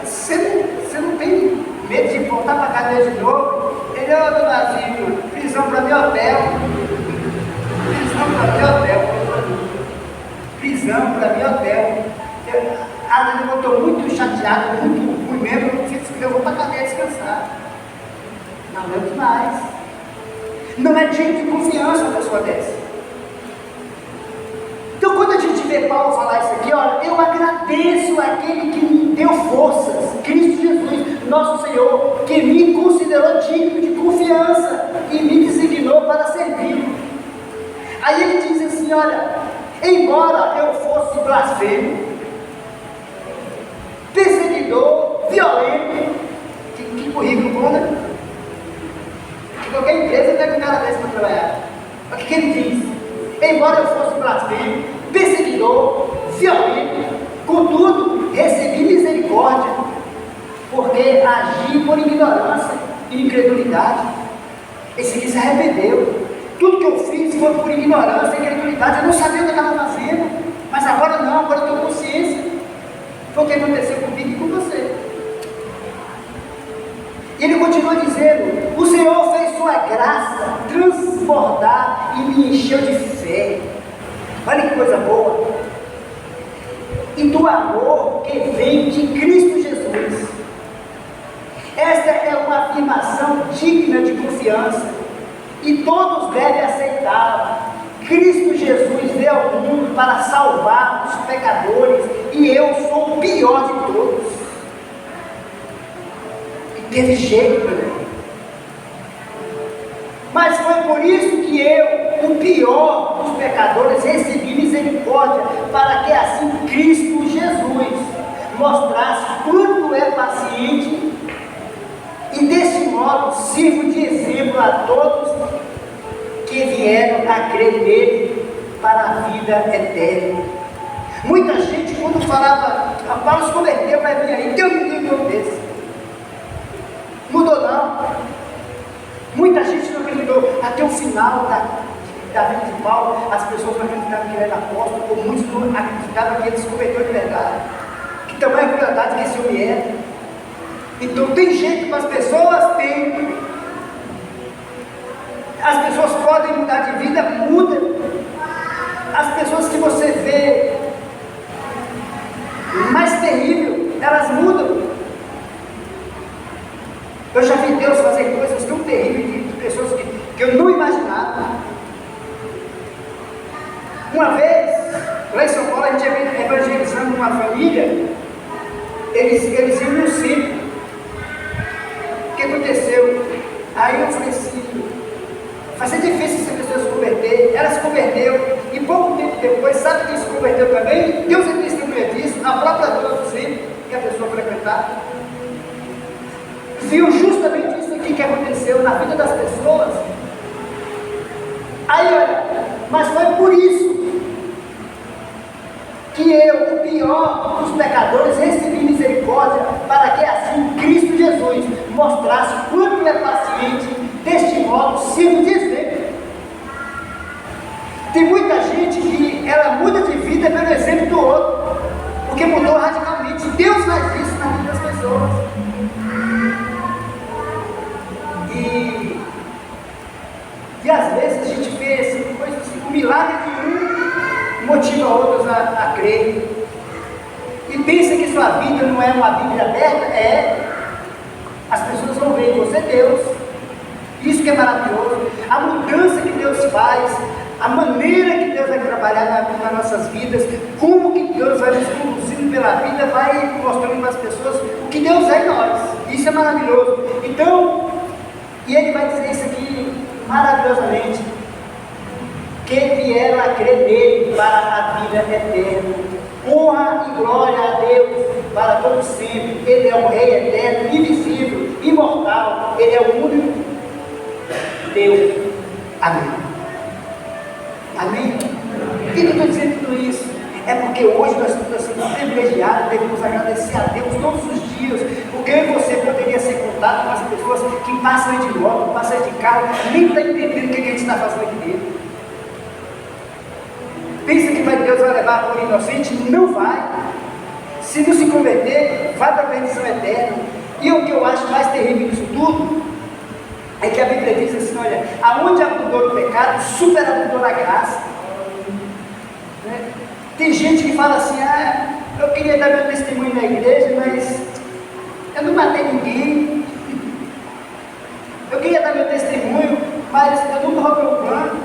você não tem medo de voltar para a cadeia de novo? Ele: ô, dona Zil, prisão para mim é hotel. Prisão para mim é hotel. Prisão para mim é hotel. A Zil voltou muito chateada, muito ruim mesmo. Eu vou para a cadeia descansar. Não deu demais. Não é digno de confiança uma pessoa dessa. Então, quando a eu agradeço àquele que me deu forças, Cristo Jesus, nosso Senhor, que me considerou digno de confiança e me designou para servir. Aí ele diz assim, olha, embora eu fosse blasfemo, perseguidor, violento, que currículo bom, né? Que qualquer empresa pega um cara desse para trabalhar. O que ele diz? Embora eu fosse blasfemo, perseguidor, violento, contudo, recebi misericórdia, porque agi por ignorância e incredulidade. Esse aqui se arrependeu. Tudo que eu fiz foi por ignorância e incredulidade. Eu não sabia o que eu estava fazendo, mas agora não, agora eu tenho consciência. Foi o que aconteceu comigo e com você. E ele continua dizendo, o Senhor fez sua graça transbordar e me encheu de fé. Olha que coisa boa. E do amor que vem de Cristo Jesus. Esta é uma afirmação digna de confiança e todos devem aceitá-la. Cristo Jesus veio ao mundo para salvar os pecadores e eu sou o pior de todos. E teve jeito, né? Mas foi por isso que eu, o pior dos pecadores, recebi misericórdia, para que assim Cristo Jesus mostrasse quanto é paciente e desse modo sirvo de exemplo a todos que vieram a crer nele para a vida eterna. Muita gente, quando falava, Paulo se converteu, vai vir aí, Deus me livre desse. Mudou não. Muita gente não acreditou. Até o final da vida de Paulo, as pessoas não acreditavam que ele era apóstolo, ou muitos não acreditavam que ele se converteu de verdade. Que tamanha crueldade que esse homem era. Então tem jeito para as pessoas? Tem. As pessoas podem mudar de vida? Muda. As pessoas que você vê mais terrível, elas mudam. Eu já vi Deus fazer coisas tão terríveis de pessoas que eu não imaginava. Uma vez, lá em São Paulo, a gente ia evangelizando uma família, eles iam no circo. O que aconteceu? Aí eu falei assim, vai ser difícil essa pessoa se converter. Ela se converteu, e pouco tempo depois, sabe quem se converteu também? Deus é testemunha disso, a própria dona do circo, que a pessoa frequentava. Viu justamente isso aqui que aconteceu na vida das pessoas. Aí olha, mas foi por isso que eu, o pior dos pecadores, recebi misericórdia, para que assim Cristo Jesus mostrasse quanto é paciente, deste modo sirvo de exemplo. Tem muita gente que ela muda de vida pelo exemplo do outro, porque mudou radicalmente. Deus faz isso na vida das pessoas. E às vezes a gente vê assim, coisas assim, o milagre de um motiva outros a crer. E pensa que sua vida não é uma Bíblia aberta? É. As pessoas vão ver em você Deus. Isso que é maravilhoso. A mudança que Deus faz, a maneira que Deus vai trabalhar nas nossas vidas, como que Deus vai nos conduzindo pela vida, vai mostrando para as pessoas o que Deus é em nós. Isso é maravilhoso. Então, e ele vai dizer isso aqui maravilhosamente, que vieram a crer nele para a vida eterna. Honra e glória a Deus para todo sempre. Ele é o Rei eterno, invisível, imortal. Ele é o único Deus. Amém. Amém? Por que eu estou dizendo tudo isso? É porque hoje nós estamos sendo privilegiados, devemos agradecer a Deus todos os dias, porque eu e você poderia ser contato com as pessoas que passam aí de moto, passam aí de carro, nem está entendendo o que a gente está fazendo aqui dentro. Pensa que Deus vai levar por inocente? Não vai. Se não se converter, vai para a perdição eterna. E o que eu acho mais terrível disso tudo é que a Bíblia diz assim, olha, aonde abundou o pecado, superabundou a graça. Né? Tem gente que fala assim, eu queria dar meu testemunho na igreja, mas eu não matei ninguém. Eu queria dar meu testemunho, mas eu nunca roubei um banco.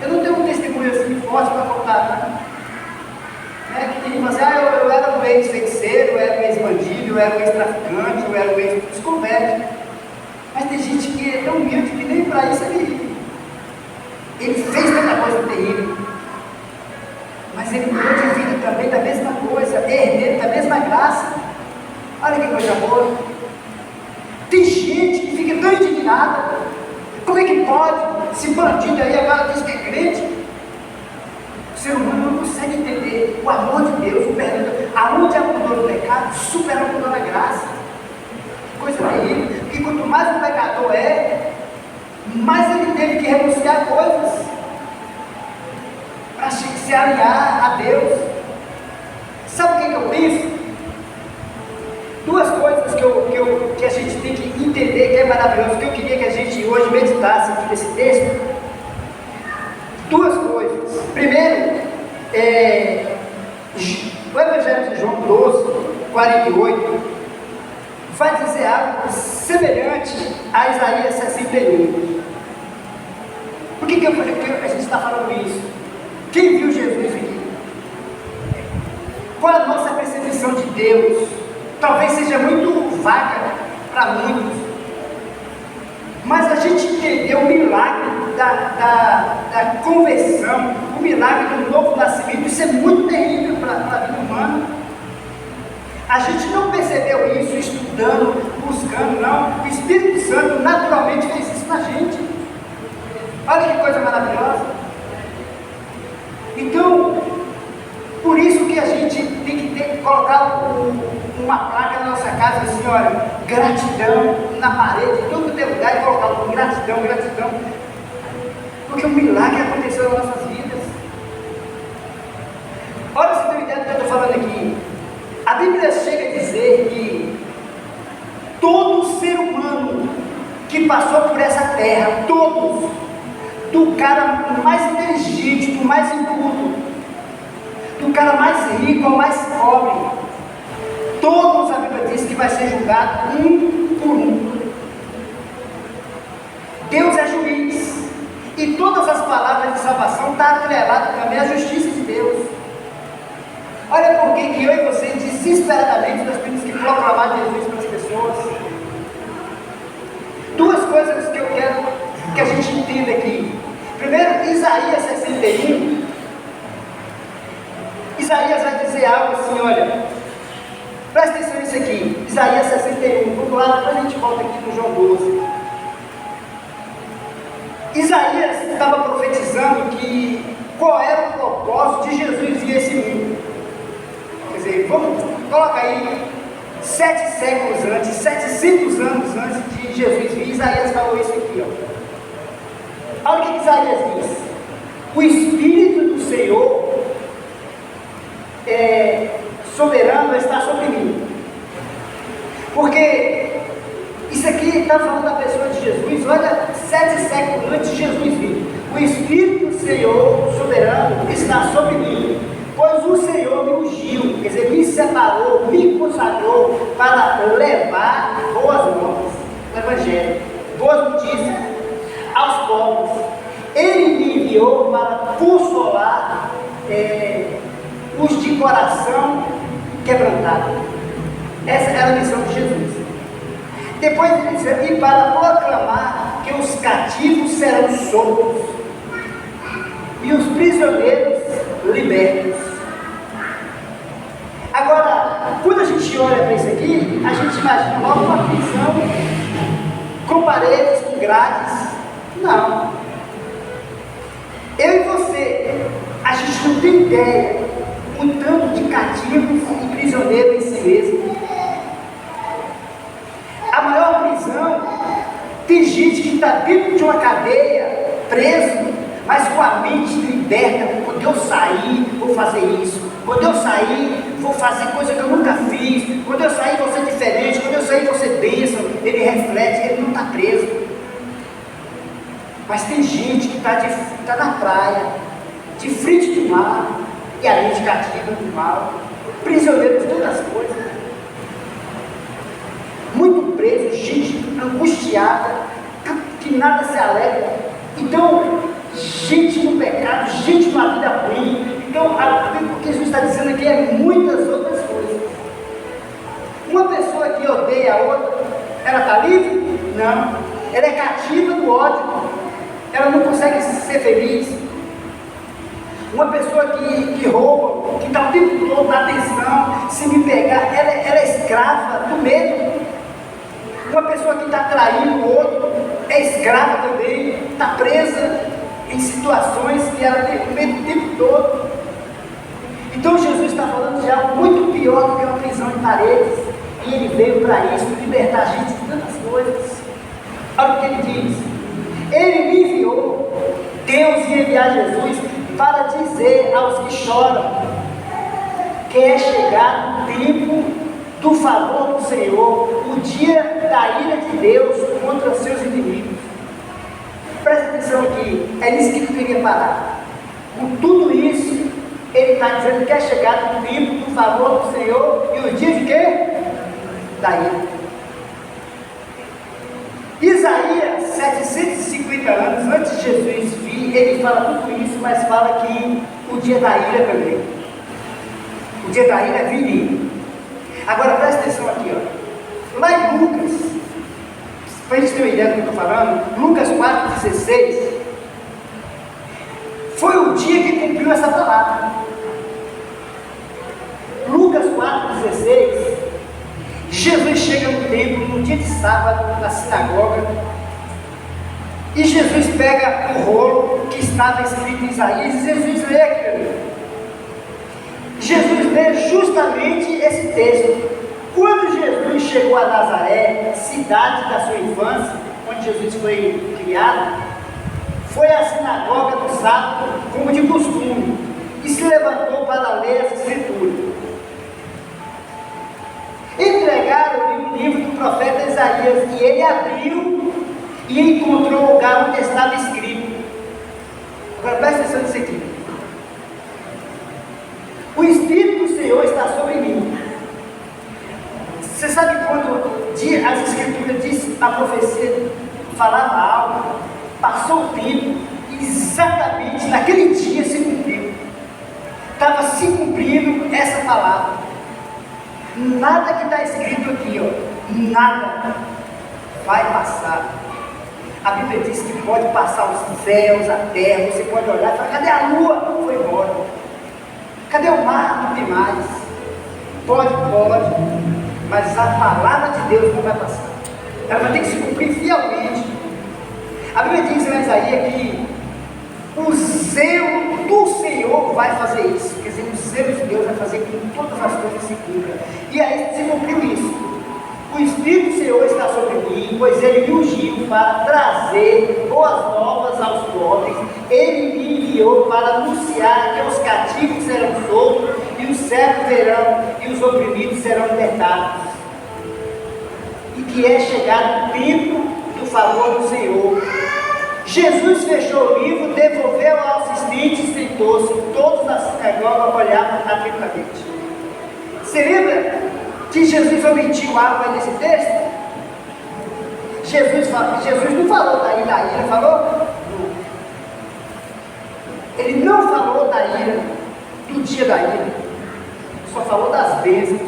Eu não tenho um testemunho assim forte para contar, não. nem para isso ele fez tanta coisa terrível. Mas ele mudou de vida também da mesma coisa, herdeiro da mesma graça. Olha que coisa boa. Tem gente que fica tão indignada. Como é que pode? Esse bandido aí agora diz que é crente. O ser humano não consegue entender o amor de Deus, o perdão de Deus. Aonde abundou no pecado, superabundou na graça. Que coisa terrível. Porque quanto mais o pecador mais ele teve que renunciar a coisas para se alinhar a Deus. Sabe o que eu penso? Duas coisas que a gente tem que entender que é maravilhoso, que eu queria que a gente hoje meditasse aqui nesse texto. Duas coisas. Primeiro, o Evangelho de João 12, 48, vai dizer algo semelhante a Isaías 61. Por que a gente está falando isso? Quem viu Jesus aqui? Qual a nossa percepção de Deus? Talvez seja muito vaga para muitos, mas a gente entendeu o milagre da conversão, o milagre do novo nascimento. Isso é muito terrível para a vida humana. A gente não percebeu isso estudando, buscando, não. O Espírito Santo naturalmente fez isso na gente. Olha que coisa maravilhosa. Então, por isso que a gente tem que colocar uma placa na nossa casa assim, olha, gratidão na parede, em todo lugar, e colocar gratidão, gratidão. Porque um milagre aconteceu nas nossas vidas. Olha se tem ideia do que eu estou falando aqui. A Bíblia chega a dizer que todo ser humano que passou por essa terra, todos, do cara mais inteligente, do mais inculto, do cara mais rico ao mais pobre, todos, a Bíblia diz que vai ser julgado um por um. Deus é juiz, e todas as palavras de salvação estão atreladas também à justiça de Deus. Olha por que eu e você desesperadamente nós temos que proclamar Jesus para as pessoas. Duas coisas que eu quero que a gente entenda aqui. Primeiro, Isaías 61. Isaías vai dizer algo assim, olha, presta atenção nisso aqui, Isaías 61, vamos lá, depois a gente volta aqui no João 12. Isaías estava profetizando que qual era o propósito de Jesus vir a esse mundo. Quer dizer, coloca aí 7 séculos antes, 700 anos antes de Jesus vir, Isaías falou isso aqui, ó. Olha o que Isaías diz: o Espírito do Senhor soberano está sobre mim. Porque isso aqui está falando da pessoa de Jesus. Olha, 7 séculos antes de Jesus vir, o Espírito do Senhor soberano está sobre mim, pois o Senhor me ungiu, quer dizer, me separou, me consagrou para levar boas novas, o Evangelho, boas notícias aos povos. Ele me enviou para consolar os de coração quebrantado. Essa era a missão de Jesus. Depois ele diz, e para proclamar que os cativos serão soltos e os prisioneiros libertos. Agora, quando a gente olha para isso aqui, a gente imagina logo uma prisão com paredes, com grades. Não. Eu e você, a gente não tem ideia o tanto de cativos e prisioneiros em si mesmo. A maior prisão, tem gente que está dentro de uma cadeia, preso, mas com a mente liberta. Quando eu sair, vou fazer isso. Quando eu sair, vou fazer coisa que eu nunca fiz. Quando eu sair, vou ser diferente. Quando eu sair, vou ser bênção. Ele reflete, ele não está preso. Mas tem gente que está na praia, de frente do mar, e a mente cativa do mal, prisioneiro de todas as coisas, muito preso, gente angustiada, que nada se alegra. Então, gente no pecado, gente numa vida ruim. Então, o que Jesus está dizendo aqui é muitas outras coisas. Uma pessoa que odeia a outra, ela está livre? Não. ela é cativa do ódio, ela não consegue ser feliz. Uma pessoa que rouba, que está o tempo todo na atenção, se me pegar, ela é escrava do medo. Uma pessoa que está traindo o outro é escrava também, está presa em situações que ela tem medo o tempo todo. Então Jesus está falando de algo muito pior do que uma prisão em paredes, e ele veio para isso, libertar a gente de tantas coisas. Olha o que ele diz: ele me enviou, Deus ia enviar Jesus para dizer aos que choram que é chegado o tempo do favor do Senhor, o dia da ira de Deus contra os seus inimigos. Presta atenção aqui, é nisso que eu queria parar. Com tudo isso, ele está dizendo que é chegado o tempo do favor do Senhor e o dia de quê? Da ira. Isaías, 750 anos antes de Jesus vir, ele fala tudo isso, mas fala que o dia da ira também. O dia da ira viria. Agora presta atenção aqui, ó. Lá em Lucas, para a gente ter uma ideia do que eu estou falando, Lucas 4,16, foi o dia que cumpriu essa palavra. Lucas 4,16, Jesus chega no templo, no dia de sábado, na sinagoga, e Jesus pega o rolo que estava escrito em Isaías, e Jesus lê aquilo. Jesus lê justamente esse texto. Quando Jesus chegou a Nazaré, cidade da sua infância, onde Jesus foi criado, foi à sinagoga do sábado, como de costume, e se levantou para ler as escrituras. Entregaram-lhe o livro do profeta Isaías, e ele abriu e encontrou o lugar onde estava escrito. Agora presta atenção nisso aqui. O Espírito do Senhor está sobre mim. Você sabe quando as Escrituras diz, a profecia falava algo, passou o tempo, exatamente naquele dia se cumpriu. Estava se cumprindo essa palavra. Nada que está escrito aqui, ó, nada vai passar. A Bíblia diz que pode passar os céus, a terra, você pode olhar e falar: cadê a lua? Foi embora. Cadê o mar? Não tem mais. Pode, mas a palavra de Deus não vai passar. Ela vai ter que se cumprir fielmente. A Bíblia diz em Isaías que o zelo do Senhor vai fazer isso. Quer dizer, o zelo de Deus vai fazer com que todas as coisas se cumpram. E aí se cumpriu isso. O Espírito do Senhor está sobre mim, pois Ele me ungiu para trazer boas novas aos pobres. Ele me enviou para anunciar que os cativos serão soltos, e os cegos verão, e os oprimidos serão libertados. E que é chegado o tempo do favor do Senhor. Jesus fechou o livro, devolveu ao assistente e sentou-se. Todos na sinagoga olhavam atentamente. Você lembra que Jesus omitiu algo nesse texto? Jesus não falou da ira, falou? Ele não falou da ira, do dia da ira, só falou das bênçãos.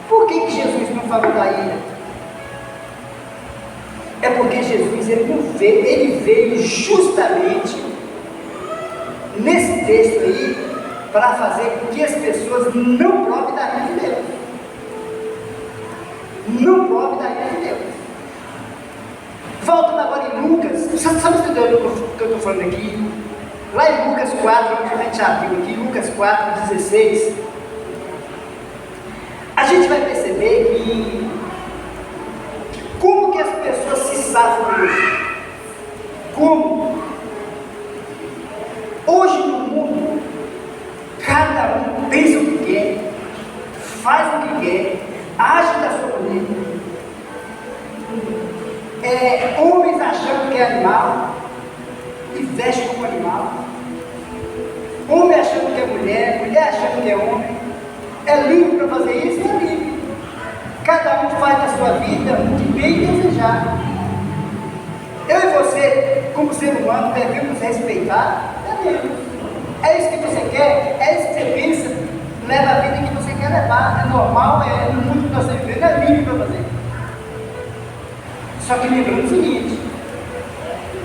Por que Jesus não falou da ira? É porque Jesus ele veio justamente nesse texto aí para fazer com que as pessoas não provem da ira de Deus. Não prove da ira de Deus. Voltando agora em Lucas, sabe o que eu estou falando aqui? Lá em Lucas 4, onde a gente abriu aqui, Lucas 4, 16, a gente vai perceber que como que as pessoas se safam hoje? Como? Hoje no mundo, cada um pensa o que quer, faz o que quer, age da sua maneira. Homens achando que é animal e veste como animal. Homem achando que é mulher, mulher achando que é homem. É livre para fazer isso? É livre. Cada um faz da sua vida o que bem desejar. Eu e você, como ser humano, devemos respeitar. Devemos. É isso que você quer? É isso que você pensa? Leva a vida que você quer levar. É normal, no mundo que nós vivemos, é livre para fazer. Só que lembrando o seguinte,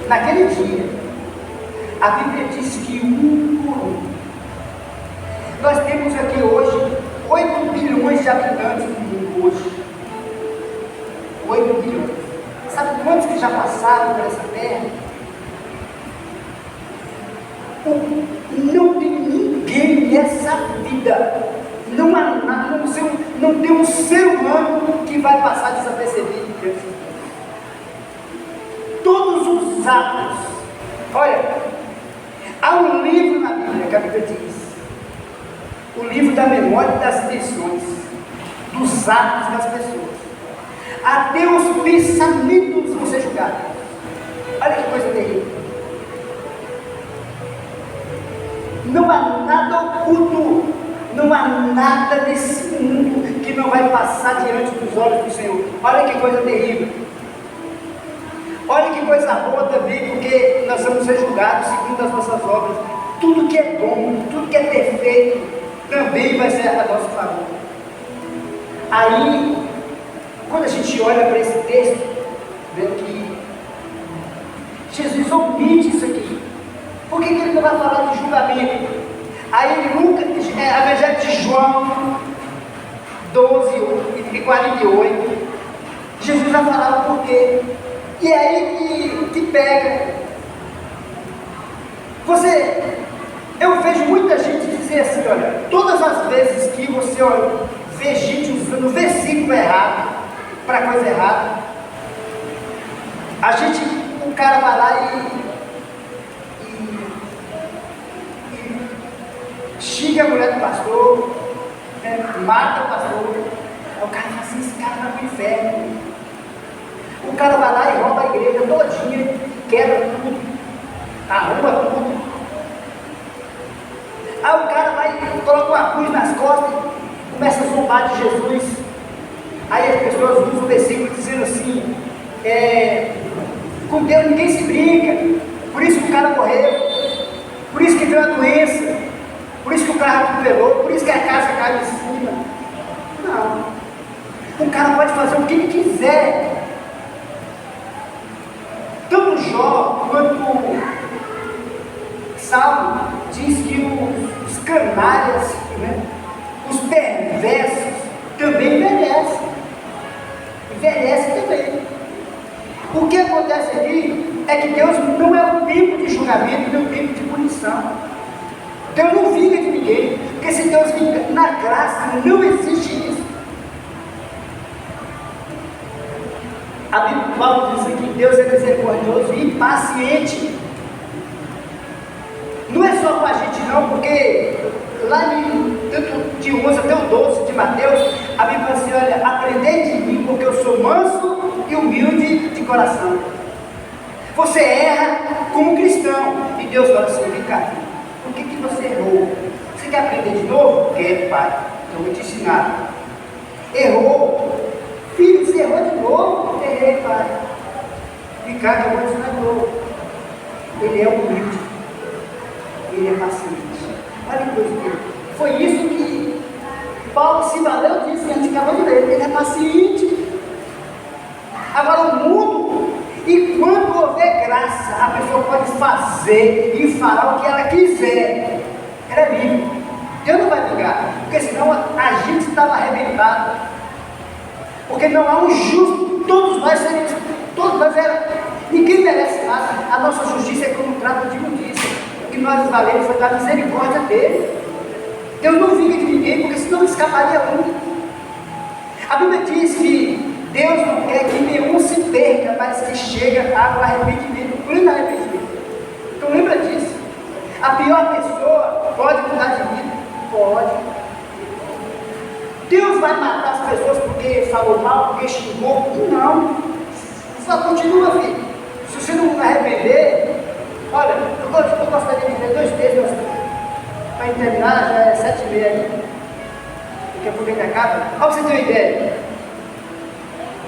naquele dia, a Bíblia diz que um por um. Nós temos aqui hoje 8 bilhões de habitantes no mundo hoje. 8 bilhões. Sabe quantos que já passaram por essa terra? Não tem ninguém nessa vida, não há nada, não tem um ser humano que vai passar desapercebido de Deus. Todos os atos, olha, há um livro na Bíblia que a Bíblia diz, o livro da memória das intenções, dos atos das pessoas. Até os pensamentos vão ser julgados. Olha que coisa terrível. Não há nada oculto, não há nada nesse mundo que não vai passar diante dos olhos do Senhor. Olha que coisa terrível. Olha que coisa boa também, porque nós vamos ser julgados segundo as nossas obras. Tudo que é bom, tudo que é perfeito, também vai ser a nosso favor. Aí, quando a gente olha para esse texto, vê que Jesus omite isso aqui. Por que ele não vai falar de julgamento? Aí a Evangelho de João 12 e 48, Jesus vai falar o porquê. E é aí que pega. Eu vejo muita gente dizer assim, olha, todas as vezes que você vê gente usando o versículo errado, para coisa errada, o cara vai lá e xinga a mulher do pastor, mata o pastor. Aí o cara fala assim, esse cara vai para o inferno. O cara vai lá e rouba a igreja todinha, quebra tudo, arruma tudo. Aí o cara vai e coloca uma cruz nas costas, começa a zombar de Jesus. Aí as pessoas usam o versículo dizendo assim, com Deus ninguém se brinca, por isso que o cara morreu, por isso que veio a doença, por isso que o carro atropelou, por isso que a casa caiu em cima. Não. O cara pode fazer o que ele quiser. Tanto Jó quanto Salmo diz que os canalhas, os perversos também envelhecem. Envelhecem também. O que acontece aqui é que Deus não é um tempo de julgamento, nem um tempo de punição. Deus não vinga de ninguém, porque se Deus vinga na graça, não existe isso. A Bíblia, Paulo diz que Deus é misericordioso e paciente. Não é só com a gente não, porque lá em tanto de 11 até o 12 de Mateus, a Bíblia fala assim, olha, aprendei de mim, porque eu sou manso e humilde de coração. Você erra como cristão, e Deus fala assim, vem cá, por que você errou? Você quer aprender de novo? Quero, pai, então eu vou te ensinar. Errou. Filho, você errou de novo? Errei, pai. Ricardo, eu vou te ensinar de novo. Ele é humilde. Ele é paciente. Olha que coisa dele. Foi isso que Paulo se valeu disso que a gente acabou de ler. Ele é paciente. Agora o mundo, enquanto houver graça, a pessoa pode fazer e falar o que ela quiser. Ela é livre. Deus não vai ligar, porque senão a gente estava arrebentado. Porque não há um justo, todos nós ninguém merece nada. A nossa justiça é como um trapo de imundícia. O que nós valemos foi da misericórdia dele. Deus não vinga de ninguém, porque senão escaparia um. A Bíblia diz que Deus não quer que nenhum se perca, mas que chegue ao arrependimento, pleno arrependimento. Então lembra disso. A pior pessoa pode mudar de vida? Pode. Deus vai matar as pessoas porque falou mal, porque xingou? Não. Só continua, filho. Se você não arrepender, olha, eu gostaria de ler 2 textos para terminar, já é 7h30 aí. Daqui a pouco ele acaba. Olha para você ter uma ideia.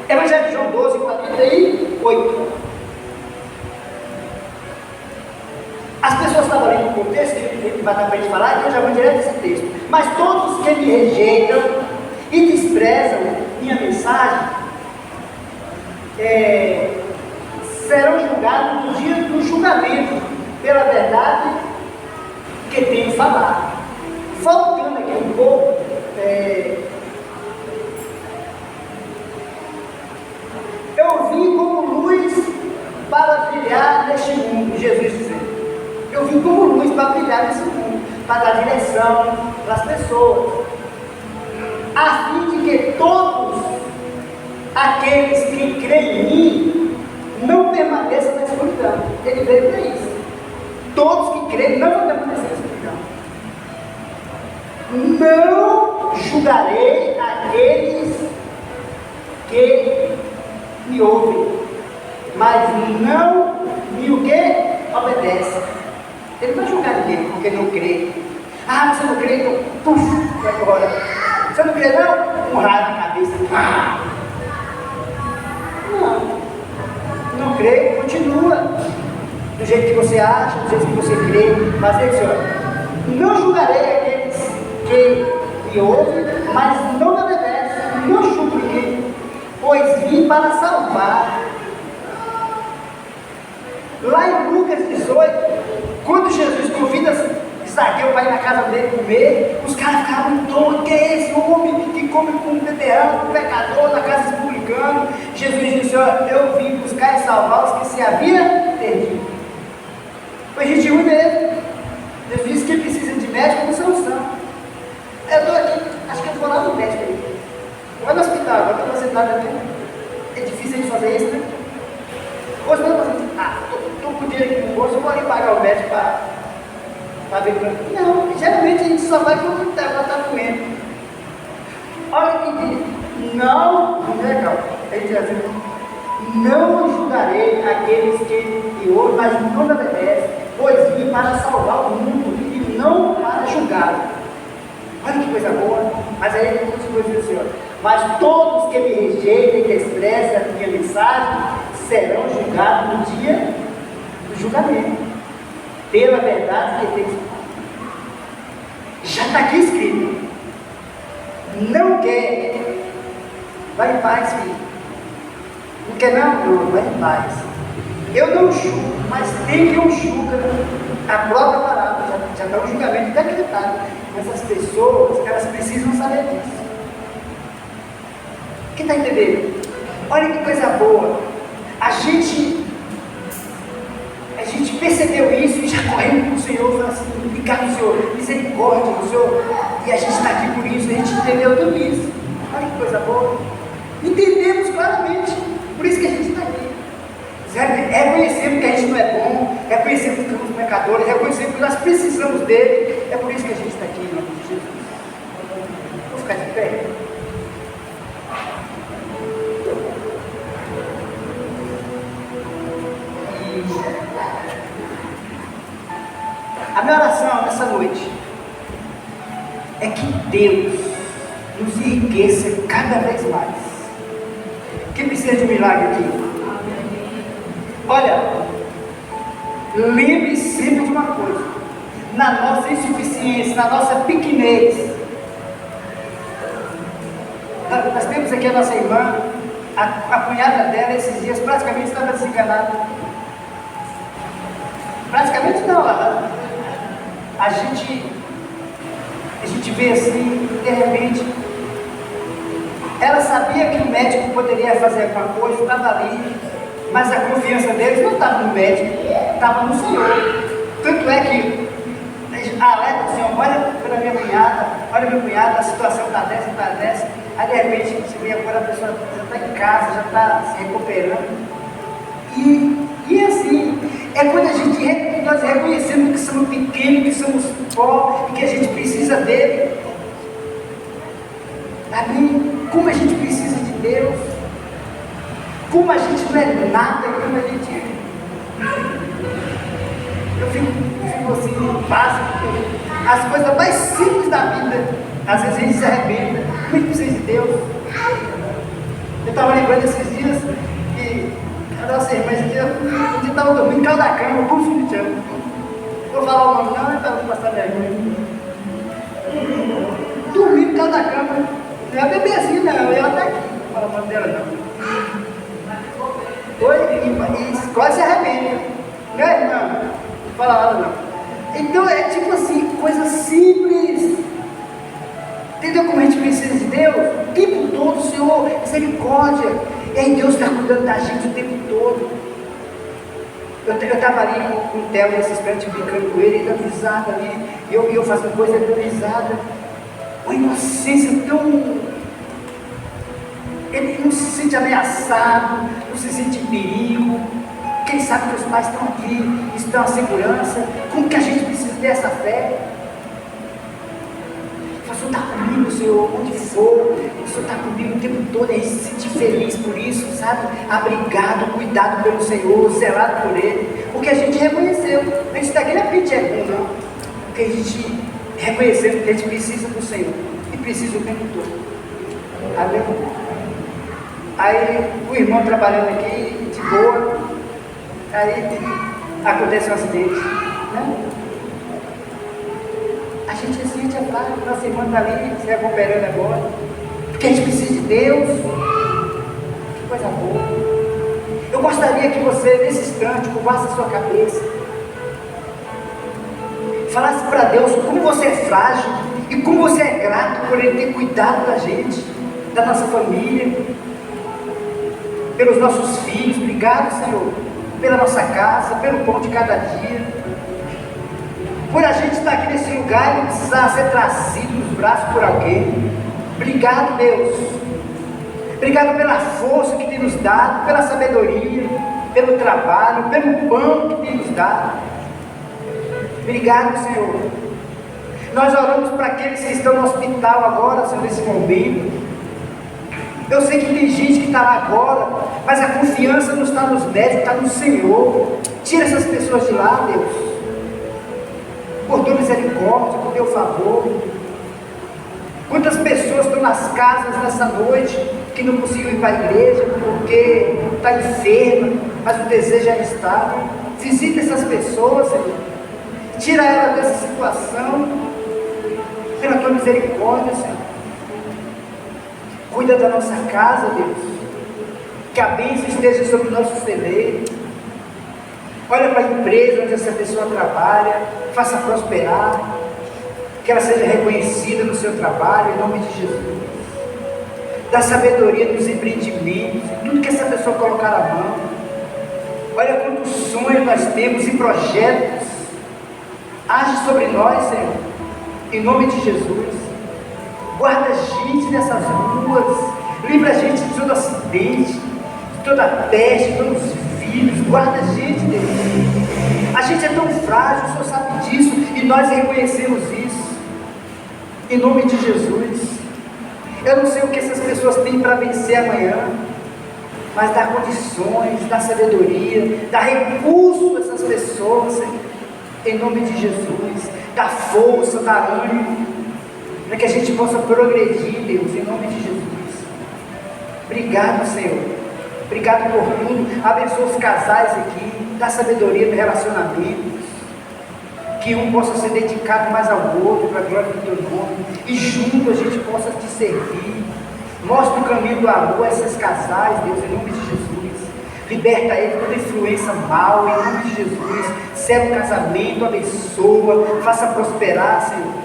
Evangelho de João 12, 48. As pessoas estavam lendo o contexto, que ele vai dar para a gente falar, então eu já vou direto desse texto. Mas todos que me rejeitam e desprezam minha mensagem, serão julgados no dia do julgamento, pela verdade que tenho falado. Voltando aqui um pouco, eu vim como luz para brilhar neste mundo, Jesus dizendo. Eu vim como luz para brilhar nesse mundo, para dar direção para as pessoas, a fim de que todos aqueles que creem em mim não permaneçam na escuridão. Ele veio para isso. Todos que creem não vão permanecer na escuridão. Não julgarei aqueles que me ouvem, mas não me o que? Obedecem. Ele não vai julgar ninguém porque não crê. Ah, você não crê? Então, puf, vai embora. Você não crê não? Um raio na cabeça. Não crê, continua do jeito que você acha, do jeito que você crê. Mas ele diz, olha, não julgarei aqueles que me ouvem, mas não me obedecem. Não julgo ninguém, pois vim para salvar. Lá em Lucas 18, quando Jesus convida Zaqueu para ir na casa dele comer, os caras ficavam doidos. Quem é esse homem que come com um beterrão, com um pecador, na casa de publicano? Jesus disse, olha, eu vim buscar e salvar os que se havia perdido. Foi gente ruim mesmo. Jesus disse que precisa de médico com solução. Eu estou aqui, acho que eu vou lá no médico aí. Vai no hospital, agora estou sentado aqui. É difícil de fazer isso, né? Hoje não é assim, estou com o dinheiro aqui no bolso, eu vou ali pagar o médico para ver para mim. Não, geralmente a gente só vai quando está doendo. Olha o que diz, não é legal. Ele diz assim, não julgarei aqueles que me ouvem, mas não me obedecem, pois vim para salvar o mundo e não para julgar. Olha que coisa boa. Mas aí ele continua dizendo assim, olha, mas todos que me rejeitem e desprezem a minha mensagem serão julgados no dia do julgamento, pela verdade que tem. Já está aqui escrito. Não quer, vai em paz, filho. Não quer não, vai em paz. Eu não julgo, mas tem que eu julga a própria palavra. Já está um julgamento decretado. Mas as pessoas, elas precisam saber disso. Quem está entendendo? Olha que coisa boa. A gente percebeu isso e já correndo para o Senhor, falando assim, obrigado, Senhor, misericórdia, Senhor. E a gente está aqui por isso, a gente entendeu tudo isso. Olha que coisa boa. Entendemos claramente, por isso que a gente está aqui. Reconhecemos que a gente não é bom, reconhecemos que somos pecadores, reconhecemos que nós precisamos dele. É por isso que a gente está aqui, em nome de Jesus. Vou ficar de pé. A minha oração nessa noite é que Deus nos enriqueça cada vez mais. Quem precisa de um milagre aqui? Olha, lembre sempre de uma coisa: na nossa insuficiência, na nossa pequenez, nós temos aqui a nossa irmã, a cunhada dela esses dias praticamente estava desenganada. Praticamente não, a gente vê assim, de repente, ela sabia que o médico poderia fazer alguma coisa, estava ali, mas a confiança deles não estava no médico, estava no Senhor. Tanto é que a alerta do Senhor, olha pela minha cunhada, a situação está dessa, aí de repente você vê agora a pessoa já está em casa, já está se recuperando. E assim, é quando nós reconhecemos que somos pequenos, que somos pobres, e que a gente precisa dele. Amém? Como a gente precisa de Deus, como a gente não é nada, como a gente é. Eu fico assim, básico, porque as coisas mais simples da vida, às vezes a gente se arrependa, muito precisa de Deus. Eu estava lembrando esses dias que a nossa irmã, esse dia, um dia estava dormindo em casa da cama, o curso de chão. Vou falar o nome, não, eu estava passando vergonha. Dormindo em casa da cama, não é bebezinho, não, ela está aqui, não fala o nome dela, não. Oi, quase se arrebenta. Né, irmã? Não fala nada não. Então é tipo assim, coisa simples. Entendeu como a gente precisa de Deus? O tempo todo, Senhor, misericórdia. E aí Deus está cuidando da gente o tempo todo. Eu estava ali com o Theo nesse instante, brincando com ele, dando risada ali. E eu fazendo coisa, ele dando risada. Uma inocência tão... Ele não se sente ameaçado, não se sente em perigo. Quem sabe que os pais estão aqui, estão a segurança. Como que a gente precisa ter essa fé? O Senhor está comigo, Senhor, onde for. O Senhor está comigo o tempo todo. A gente se sente feliz por isso, sabe? Abrigado, cuidado pelo Senhor, zelado por Ele. Porque a gente reconheceu. A gente está aqui não é porque a gente é bom, não. Porque a gente reconheceu que a gente precisa do Senhor. E precisa o tempo todo. Amém? Aí o irmão trabalhando aqui, de boa. Aí acontece um acidente, né? A gente sente a paz, nossa irmã está ali se recuperando agora, porque a gente precisa de Deus. Que coisa boa. Eu gostaria que você, nesse instante, curvasse a sua cabeça, falasse para Deus como você é frágil e como você é grato por Ele ter cuidado da gente, da nossa família, pelos nossos filhos. Obrigado, Senhor, pela nossa casa, pelo pão de cada dia. Por a gente estar aqui nesse lugar e não precisar ser trazido nos braços por alguém. Obrigado, Deus. Obrigado pela força que tem nos dado, pela sabedoria, pelo trabalho, pelo pão que tem nos dado. Obrigado, Senhor. Nós oramos para aqueles que estão no hospital agora, Senhor, nesse momento. Eu sei que tem gente que está lá agora, mas a confiança não está nos médicos, está no Senhor. Tira essas pessoas de lá, Deus. Por tua misericórdia, por teu favor. Quantas pessoas estão nas casas nessa noite que não conseguiu ir para a igreja porque está enferma, mas o desejo é estar. Visita essas pessoas, Senhor. Tira elas dessa situação pela tua misericórdia, Senhor. Cuida da nossa casa, Deus. Que a bênção esteja sobre o nosso celeiro. Olha para a empresa onde essa pessoa trabalha, faça prosperar, que ela seja reconhecida no seu trabalho, em nome de Jesus. Dá sabedoria nos empreendimentos, tudo que essa pessoa colocar na mão. Olha quantos sonhos nós temos e projetos. Age sobre nós, Senhor, em nome de Jesus. Guarda a gente nessas ruas, livra a gente de todo acidente, de toda peste, de todos os vírus. Guarda a gente, Deus. A gente é tão frágil, o Senhor sabe disso, e nós reconhecemos isso, em nome de Jesus. Eu não sei o que essas pessoas têm para vencer amanhã, mas dá condições, dá sabedoria, dá recurso a essas pessoas, em nome de Jesus. Dá força, dá ânimo, para que a gente possa progredir, Deus, em nome de Jesus. Obrigado, Senhor. Obrigado por tudo. Abençoa os casais aqui. Dá sabedoria no relacionamento. Que um possa ser dedicado mais ao outro, para a glória do teu nome. E junto a gente possa te servir. Mostra o caminho do amor a esses casais, Deus, em nome de Jesus. Liberta ele de toda influência mal, em nome de Jesus. Sela o casamento, abençoa. Faça prosperar, Senhor.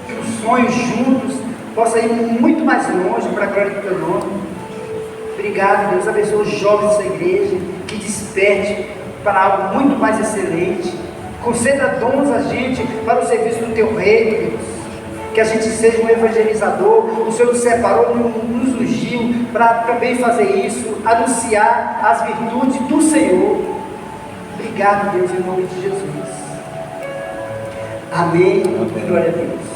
Que os sonhos juntos possam ir muito mais longe para a glória do teu nome. Obrigado, Deus. Abençoa os jovens dessa igreja, que desperte para algo muito mais excelente. Conceda dons a gente para o serviço do teu reino, Deus. Que a gente seja um evangelizador. O Senhor nos separou, nos ungiu para também fazer isso, anunciar as virtudes do Senhor. Obrigado, Deus, em nome de Jesus. Amém. Glória a Deus.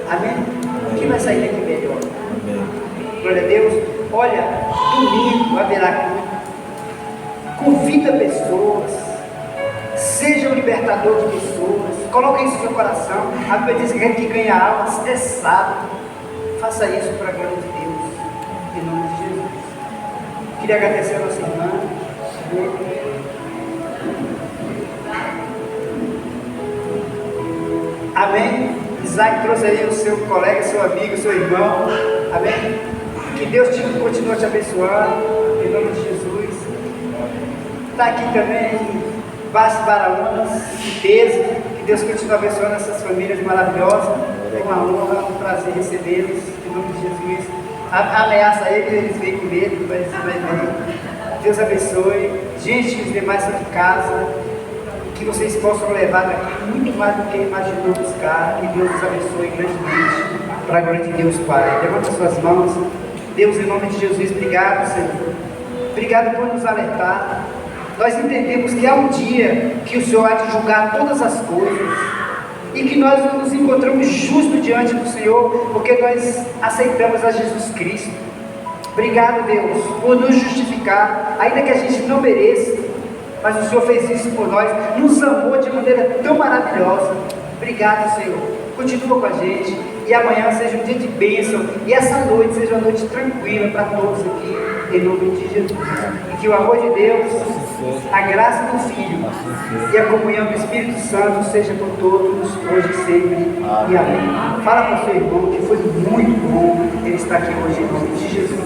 Amém? Quem vai sair daqui melhor? Glória a Deus. Olha, domingo haverá culto. Convida pessoas. Seja um libertador de pessoas. Coloque isso no seu coração. A Bíblia diz que aquele que ganha almas é sábio. Faça isso para a glória de Deus, em nome de Jesus. Queria agradecer a nossa irmã. Amém? Isaac trouxe aí o seu colega, seu amigo, seu irmão. Amém? Que Deus continue te abençoando, em nome de Jesus. está aqui também, Vasco Baraunas, Peso, que Deus continue abençoando essas famílias maravilhosas. É uma honra, um prazer recebê-los, em nome de Jesus. Ameaça eles vêm com medo, mas vai bem. Deus abençoe. Gente, os demais estão em casa, que vocês possam levar daqui muito mais do que imaginou buscar, e Deus os abençoe grandemente, para a glória de Deus Pai. Levanta suas mãos. Deus, em nome de Jesus, obrigado, Senhor. Obrigado por nos alertar. Nós entendemos que há um dia que o Senhor há de julgar todas as coisas, e que nós nos encontramos justos diante do Senhor, porque nós aceitamos a Jesus Cristo. Obrigado, Deus, por nos justificar, ainda que a gente não mereça, mas o Senhor fez isso por nós, nos amou de maneira tão maravilhosa. Obrigado, Senhor. Continua com a gente, e amanhã seja um dia de bênção, e essa noite seja uma noite tranquila para todos aqui, em nome de Jesus. E que o amor de Deus, a graça do Filho e a comunhão do Espírito Santo seja com todos, hoje e sempre. E amém. Fala para o seu irmão que foi muito bom ele estar aqui hoje, em nome de Jesus.